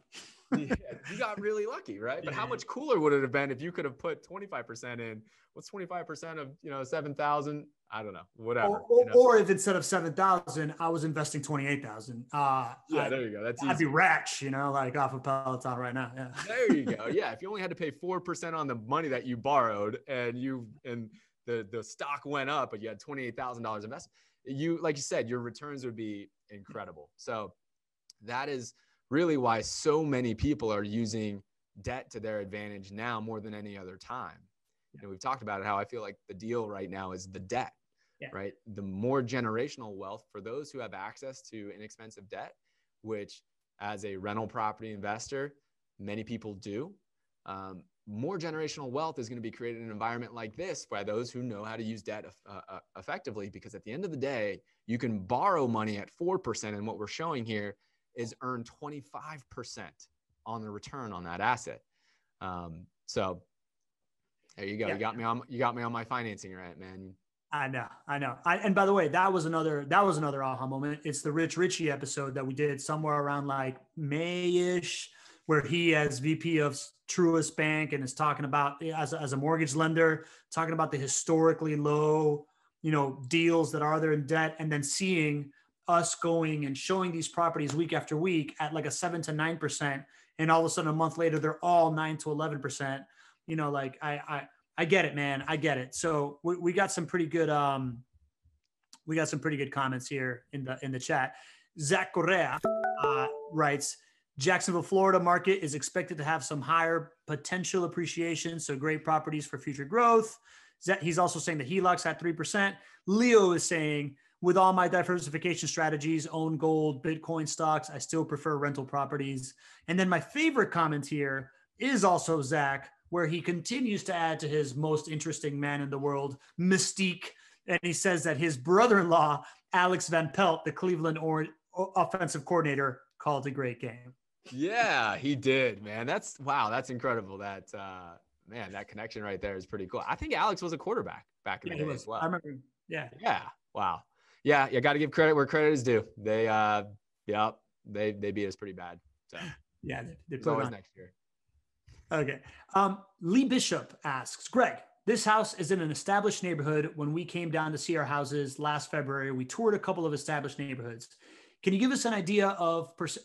Yeah, you got really lucky, right? But how much cooler would it have been if you could have put 25% in? What's 25% of 7,000? I don't know, whatever. Or if instead of 7,000, I was investing 28,000. Yeah, there you go. That's easy. I'd be rich, like off of Peloton right now. Yeah. There you go. Yeah, if you only had to pay 4% on the money that you borrowed, and the stock went up, but you had $28,000 invested, like you said, your returns would be incredible. So that is really why so many people are using debt to their advantage now more than any other time. We've talked about it, how I feel like the deal right now is the debt, right? The more generational wealth for those who have access to inexpensive debt, which as a rental property investor, many people do. More generational wealth is going to be created in an environment like this by those who know how to use debt effectively, because at the end of the day, you can borrow money at 4%. And what we're showing here is earn 25% on the return on that asset. So there you go. Yeah. You got me on my financing right, man. I know. And by the way, that was another aha moment. It's the Rich Ritchie episode that we did somewhere around like May-ish, where he as VP of Truist Bank and is talking about as a mortgage lender, talking about the historically low, deals that are there in debt, and then seeing us going and showing these properties week after week at like a 7 to 9%. And all of a sudden a month later, they're all 9 to 11%. Like I get it, man. I get it. So we got some pretty good, comments here in the chat. Zach Correa writes, Jacksonville, Florida market is expected to have some higher potential appreciation. So great properties for future growth. He's also saying that HELOC's at 3%. Leo is saying, with all my diversification strategies, own gold, Bitcoin stocks, I still prefer rental properties. And then my favorite comment here is also Zach, where he continues to add to his most interesting man in the world mystique. And he says that his brother-in-law, Alex Van Pelt, the Cleveland offensive coordinator, called a great game. Yeah, he did, man. That's incredible. That connection right there is pretty cool. I think Alex was a quarterback back in the day as well. I remember. Yeah. Yeah. Wow. Yeah, you got to give credit where credit is due. They beat us pretty bad. So yeah, they put always next year. Okay. Lee Bishop asks, Greg, this house is in an established neighborhood. When we came down to see our houses last February, we toured a couple of established neighborhoods. Can you give us an idea of Can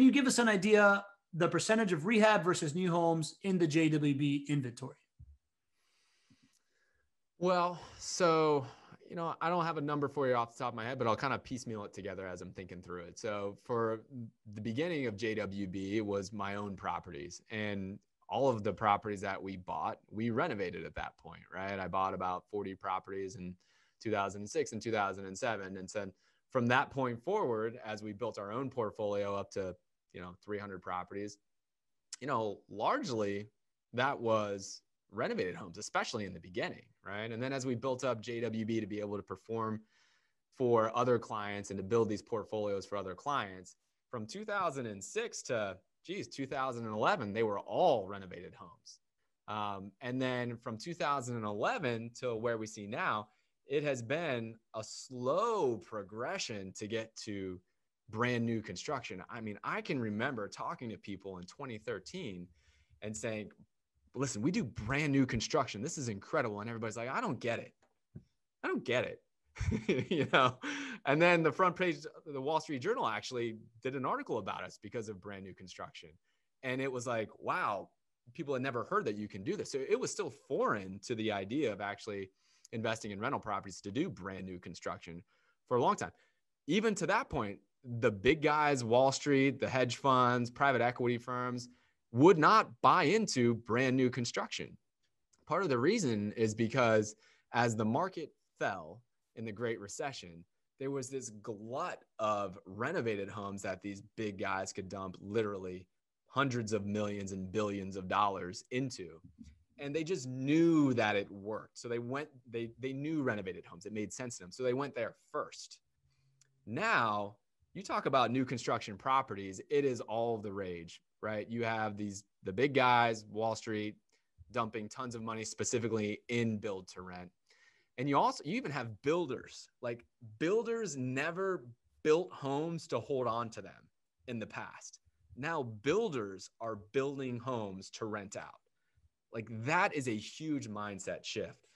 you give us an idea the percentage of rehab versus new homes in the JWB inventory? Well, so I don't have a number for you off the top of my head, but I'll kind of piecemeal it together as I'm thinking through it. So for the beginning of JWB, it was my own properties, and all of the properties that we bought, we renovated at that point, right? I bought about 40 properties in 2006 and 2007. And then from that point forward, as we built our own portfolio up to, 300 properties, largely that was renovated homes, especially in the beginning, right? And then as we built up JWB to be able to perform for other clients and to build these portfolios for other clients, from 2006 to 2011, they were all renovated homes. And then from 2011 to where we see now, it has been a slow progression to get to brand new construction. I mean, I can remember talking to people in 2013 and saying, listen, we do brand new construction. This is incredible. And everybody's like, I don't get it. I don't get it. And then the front page of the Wall Street Journal actually did an article about us because of brand new construction. And it was like, wow, people had never heard that you can do this. So it was still foreign to the idea of actually investing in rental properties to do brand new construction for a long time. Even to that point, the big guys, Wall Street, the hedge funds, private equity firms would not buy into brand new construction. Part of the reason is because as the market fell in the Great Recession, there was this glut of renovated homes that these big guys could dump literally hundreds of millions and billions of dollars into. And they just knew that it worked. So they knew renovated homes. It made sense to them. So they went there first. Now, you talk about new construction properties, it is all the rage, right? You have the big guys, Wall Street, dumping tons of money specifically in build to rent. And you even have builders. Like, builders never built homes to hold on to them in the past. Now builders are building homes to rent out. Like, that is a huge mindset shift.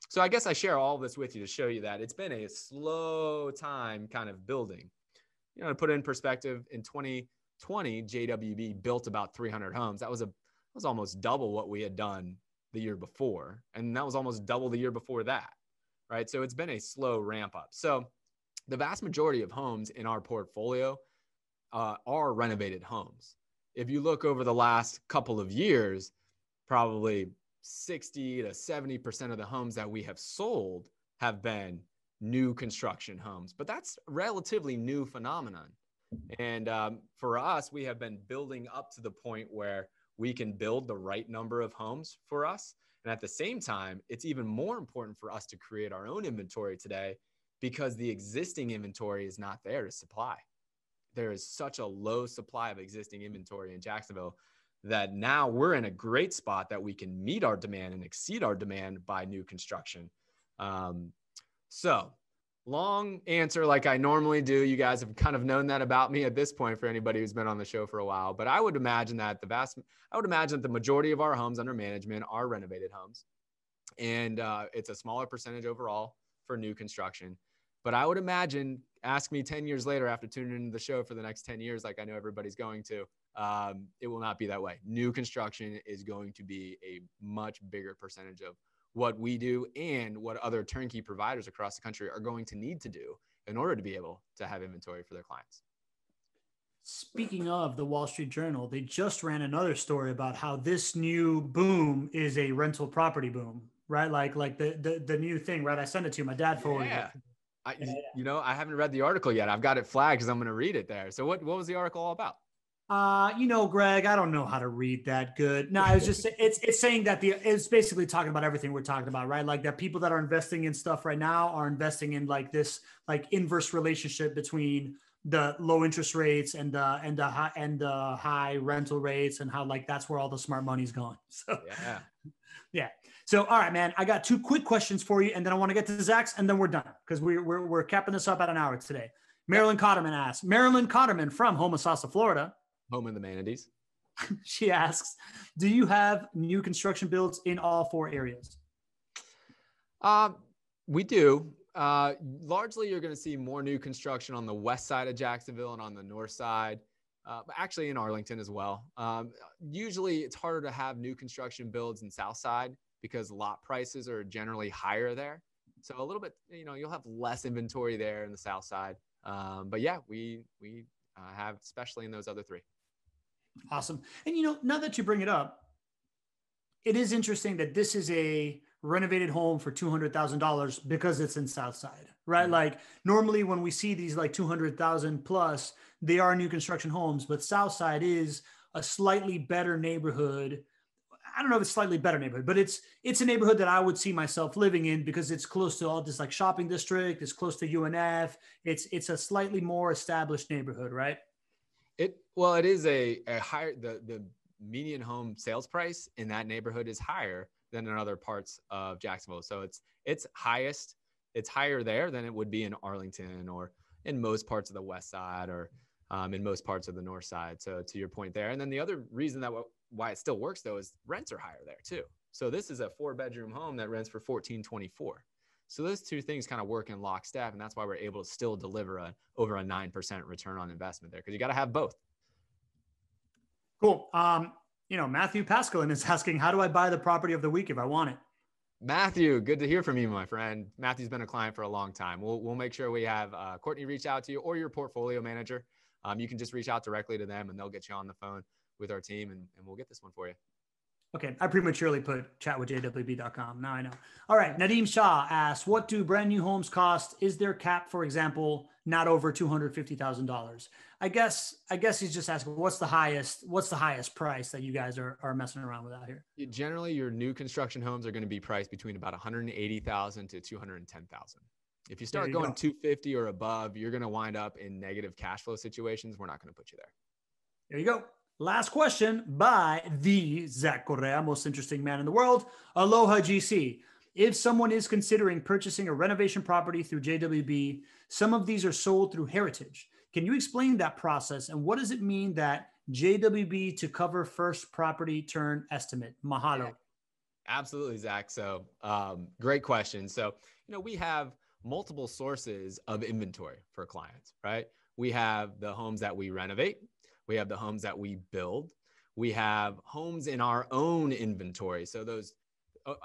So I guess I share all of this with you to show you that it's been a slow time kind of building. To put it in perspective, in 2020, JWB built about 300 homes. That was almost double what we had done the year before. And that was almost double the year before that, right? So it's been a slow ramp up. So the vast majority of homes in our portfolio are renovated homes. If you look over the last couple of years, probably 60 to 70% of the homes that we have sold have been new construction homes, but that's a relatively new phenomenon. And for us, we have been building up to the point where we can build the right number of homes for us. And at the same time, it's even more important for us to create our own inventory today because the existing inventory is not there to supply. There is such a low supply of existing inventory in Jacksonville that now we're in a great spot that we can meet our demand and exceed our demand by new construction. So long answer like I normally do. You guys have kind of known that about me at this point for anybody who's been on the show for a while, but I would imagine that the majority of our homes under management are renovated homes. And it's a smaller percentage overall for new construction. But I would imagine, ask me 10 years later after tuning into the show for the next 10 years, like I know everybody's going to, it will not be that way. New construction is going to be a much bigger percentage of what we do and what other turnkey providers across the country are going to need to do in order to be able to have inventory for their clients. Speaking of the Wall Street Journal, they just ran another story about how this new boom is a rental property boom, right? Like the new thing, right? I sent it to you. My dad forwarded it. I haven't read the article yet. I've got it flagged because I'm going to read it there. So what was the article all about? Greg, I don't know how to read that good. No, I was just, it's saying that it's basically talking about everything we're talking about, right? Like that people that are investing in stuff right now are investing in like this, like inverse relationship between the low interest rates and the high rental rates, and how like that's where all the smart money's going. So yeah. So, all right, man, I got two quick questions for you, and then I want to get to Zach's, and then we're done because we're capping this up at an hour today. Marilyn Cotterman asks, Marilyn Cotterman from Homosassa, Florida. Home of the manatees. She asks, do you have new construction builds in all 4 areas? We do. Largely, you're going to see more new construction on the west side of Jacksonville and on the north side, but actually in Arlington as well. Usually, it's harder to have new construction builds in south side because lot prices are generally higher there. So a little bit, you'll have less inventory there in the south side. But yeah, we have, especially in those other 3. Awesome. And now that you bring it up, it is interesting that this is a renovated home for $200,000 because it's in South Side, right? Like normally when we see these like 200,000 plus, they are new construction homes, but South Side is a slightly better neighborhood. I don't know if it's slightly better neighborhood, but it's a neighborhood that I would see myself living in because it's close to all this like shopping district. It's close to UNF. It's a slightly more established neighborhood, right? It is a higher, the median home sales price in that neighborhood is higher than in other parts of Jacksonville. So it's higher there than it would be in Arlington or in most parts of the West Side or in most parts of the North Side. So to your point there. And then the other reason why it still works though is rents are higher there too. So this is a 4-bedroom home that rents for $1,424. So those two things kind of work in lockstep, and that's why we're able to still deliver over a 9% return on investment there, because you got to have both. Cool. Matthew Pascaline is asking, how do I buy the property of the week if I want it? Matthew, good to hear from you, my friend. Matthew's been a client for a long time. We'll make sure we have Courtney reach out to you or your portfolio manager. You can just reach out directly to them and they'll get you on the phone with our team and we'll get this one for you. Okay, I prematurely put chatwithjwb.com. Now I know. All right, Nadeem Shah asks, what do brand new homes cost? Is there cap, for example, not over $250,000? I guess he's just asking, what's the highest price that you guys are messing around with out here? Generally, your new construction homes are going to be priced between about $180,000 to $210,000. If you start going 250 or above, you're going to wind up in negative cash flow situations. We're not going to put you there. There you go. Last question by the Zach Correa, most interesting man in the world. Aloha GC. If someone is considering purchasing a renovation property through JWB, some of these are sold through Heritage. Can you explain that process and what does it mean that JWB to cover first property turn estimate? Mahalo. Yeah, absolutely, Zach. So great question. So, we have multiple sources of inventory for clients, right? We have the homes that we renovate. We have the homes that we build. We have homes in our own inventory. So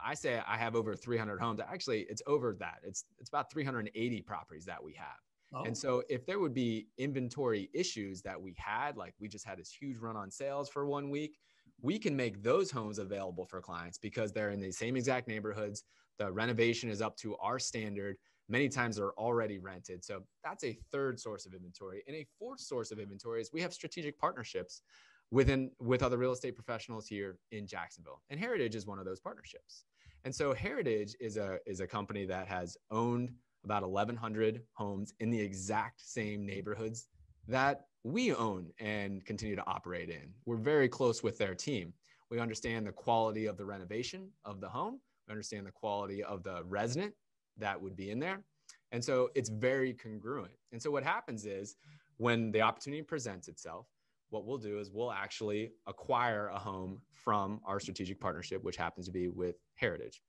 I say I have over 300 homes. Actually, it's over that. It's about 380 properties that we have. Oh. And so if there would be inventory issues that we had, like we just had this huge run on sales for 1 week, we can make those homes available for clients because they're in the same exact neighborhoods. The renovation is up to our standard. Many times they're already rented. So that's a third source of inventory. And a fourth source of inventory is we have strategic partnerships with other real estate professionals here in Jacksonville. And Heritage is one of those partnerships. And so Heritage is a company that has owned about 1,100 homes in the exact same neighborhoods that we own and continue to operate in. We're very close with their team. We understand the quality of the renovation of the home. We understand the quality of the resident that would be in there. And so it's very congruent. And so what happens is when the opportunity presents itself, what we'll do is we'll actually acquire a home from our strategic partnership, which happens to be with Heritage.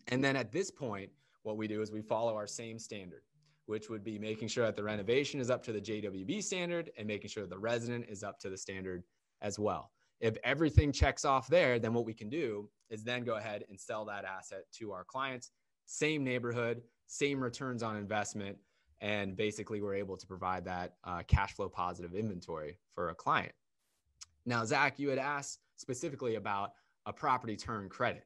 And then at this point, what we do is we follow our same standard, which would be making sure that the renovation is up to the JWB standard and making sure the resident is up to the standard as well. If everything checks off there, then what we can do is then go ahead and sell that asset to our clients. Same neighborhood, same returns on investment. And basically we're able to provide that cash flow positive inventory for a client. Now, Zach, you had asked specifically about a property turn credit.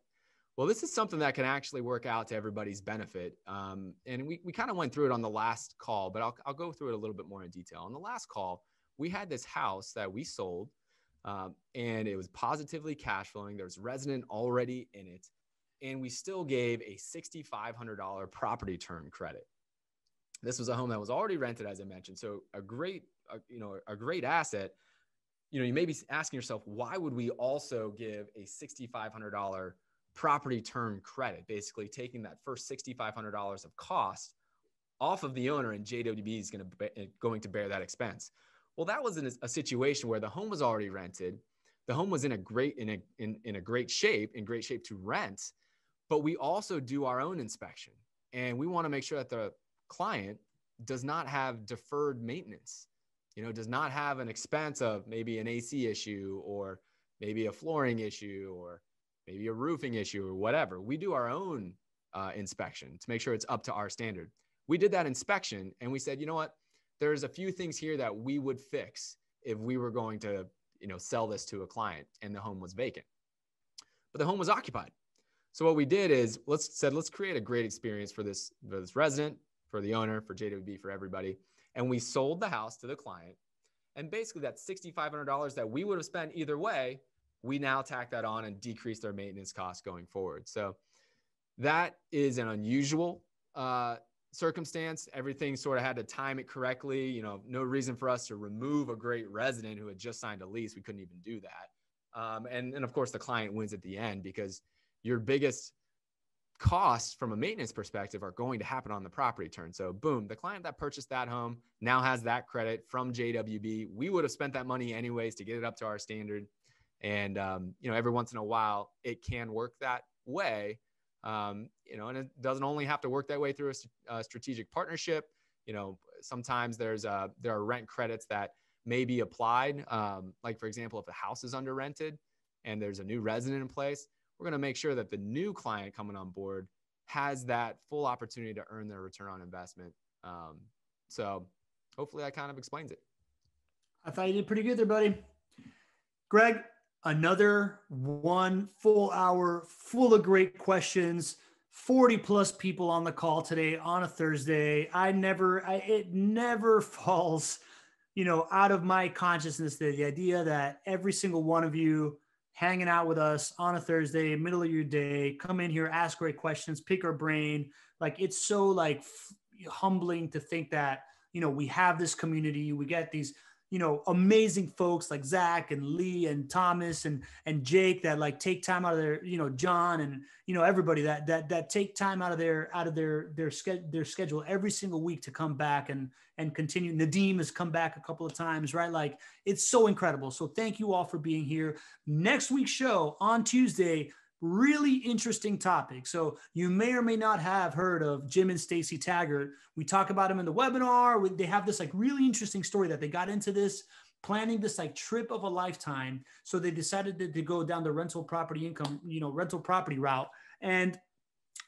Well, this is something that can actually work out to everybody's benefit. And we kind of went through it on the last call, but I'll go through it a little bit more in detail. On the last call, we had this house that we sold and it was positively cash flowing. There's resident already in it. And we still gave a $6,500 property turn credit. This was a home that was already rented, as I mentioned. So a great asset. You may be asking yourself, why would we also give a $6,500 property turn credit? Basically taking that first $6,500 of cost off of the owner, and JWB is going to bear that expense. Well, that was in a situation where the home was already rented. The home was in great shape to rent. But we also do our own inspection, and we want to make sure that the client does not have deferred maintenance, does not have an expense of maybe an AC issue or maybe a flooring issue or maybe a roofing issue or whatever. We do our own inspection to make sure it's up to our standard. We did that inspection and we said, you know what, there's a few things here that we would fix if we were going to, sell this to a client and the home was vacant, but the home was occupied. So what we did is let's create a great experience for this resident, for the owner, for JWB, for everybody. And we sold the house to the client. And basically that $6,500 that we would have spent either way, we now tack that on and decrease their maintenance costs going forward. So that is an unusual circumstance. Everything sort of had to time it correctly. You know, no reason for us to remove a great resident who had just signed a lease. We couldn't even do that. And of course the client wins at the end, because your biggest costs from a maintenance perspective are going to happen on the property turn. So boom, the client that purchased that home now has that credit from JWB. We would have spent that money anyways to get it up to our standard. And, you know, every once in a while it can work that way. You know, and it doesn't only have to work that way through a strategic partnership. You know, sometimes there are rent credits that may be applied. Like for example, if a house is under rented and there's a new resident in place, we're going to make sure that the new client coming on board has that full opportunity to earn their return on investment. So hopefully that kind of explains it. I thought you did pretty good there, buddy. Greg, another 1 full hour full of great questions, 40 plus people on the call today on a Thursday. It never falls, you know, out of my consciousness, the idea that every single one of you hanging out with us on a Thursday, middle of your day, come in here, ask great questions, pick our brain. Like, it's so like humbling to think that, you know, we have this community, we get these, you know, amazing folks like Zach and Lee and Thomas and Jake that like take time out of their, you know, John and, you know, everybody that take time out of their schedule every single week to come back and continue. Nadeem has come back a couple of times, right? Like, it's so incredible. So thank you all for being here. Next week's show on Tuesday, really interesting topic. So you may or may not have heard of Jim and Stacy Taggart. We talk about them in the webinar. They have this like really interesting story that they got into this, planning this like trip of a lifetime. So they decided to go down the rental property income, you know, rental property route. And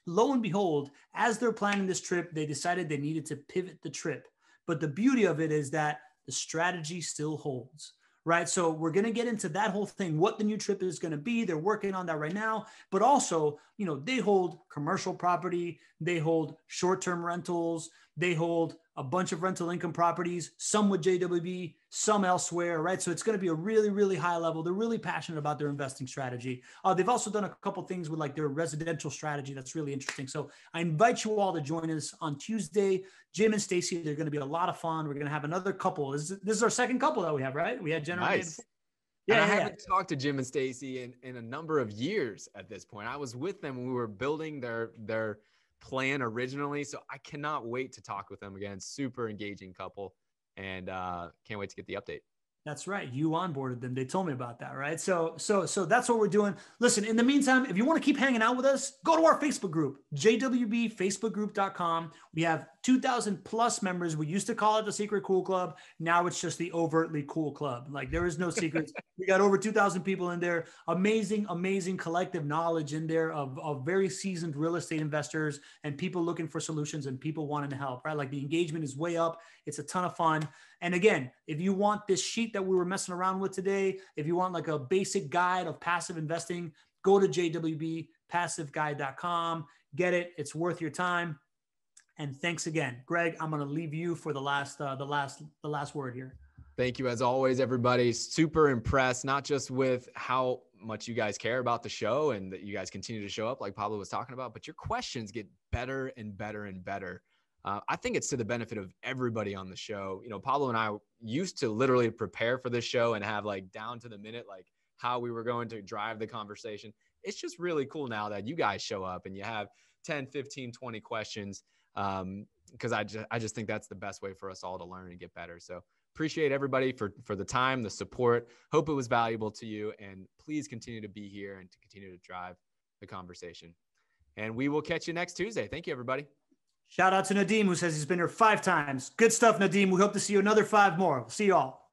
lo and behold, as they're planning this trip, they decided they needed to pivot the trip. But the beauty of it is that the strategy still holds. Right. So we're going to get into that whole thing, what the new trip is going to be. They're working on that right now. But also, you know, they hold commercial property. They hold short-term rentals. They hold a bunch of rental income properties, some with JWB, some elsewhere. Right. So it's going to be a really, really high level. They're really passionate about their investing strategy. They've also done a couple of things with like their residential strategy. That's really interesting. So I invite you all to join us on Tuesday. Jim and Stacy, they're going to be a lot of fun. We're going to have another couple. This is our second couple that we have, right? We had Jenna. Nice. Yeah, I haven't talked to Jim and Stacy in a number of years at this point. I was with them when we were building their plan originally. So I cannot wait to talk with them again. Super engaging couple, and can't wait to get the update. That's right. You onboarded them. They told me about that, right? So that's what we're doing. Listen, in the meantime, if you want to keep hanging out with us, go to our Facebook group, jwbfacebookgroup.com. We have 2,000 plus members. We used to call it the Secret Cool Club. Now it's just the Overtly Cool Club. Like, there is no secrets. We got over 2,000 people in there. Amazing, amazing collective knowledge in there of very seasoned real estate investors and people looking for solutions and people wanting to help, right? Like, the engagement is way up. It's a ton of fun. And again, if you want this sheet that we were messing around with today, if you want like a basic guide of passive investing, go to jwbpassiveguide.com, get it. It's worth your time. And thanks again, Greg. I'm going to leave you for the last word here. Thank you. As always, everybody. Super impressed, not just with how much you guys care about the show and that you guys continue to show up like Pablo was talking about, but your questions get better and better and better. I think it's to the benefit of everybody on the show. You know, Pablo and I used to literally prepare for this show and have like down to the minute, like how we were going to drive the conversation. It's just really cool now that you guys show up and you have 10, 15, 20 questions. Because I just think that's the best way for us all to learn and get better. So appreciate everybody for the time, the support. Hope it was valuable to you, and please continue to be here and to continue to drive the conversation. And we will catch you next Tuesday. Thank you, everybody. Shout out to Nadeem, who says he's been here 5 times. Good stuff, Nadeem. We hope to see you another 5 more. See you all.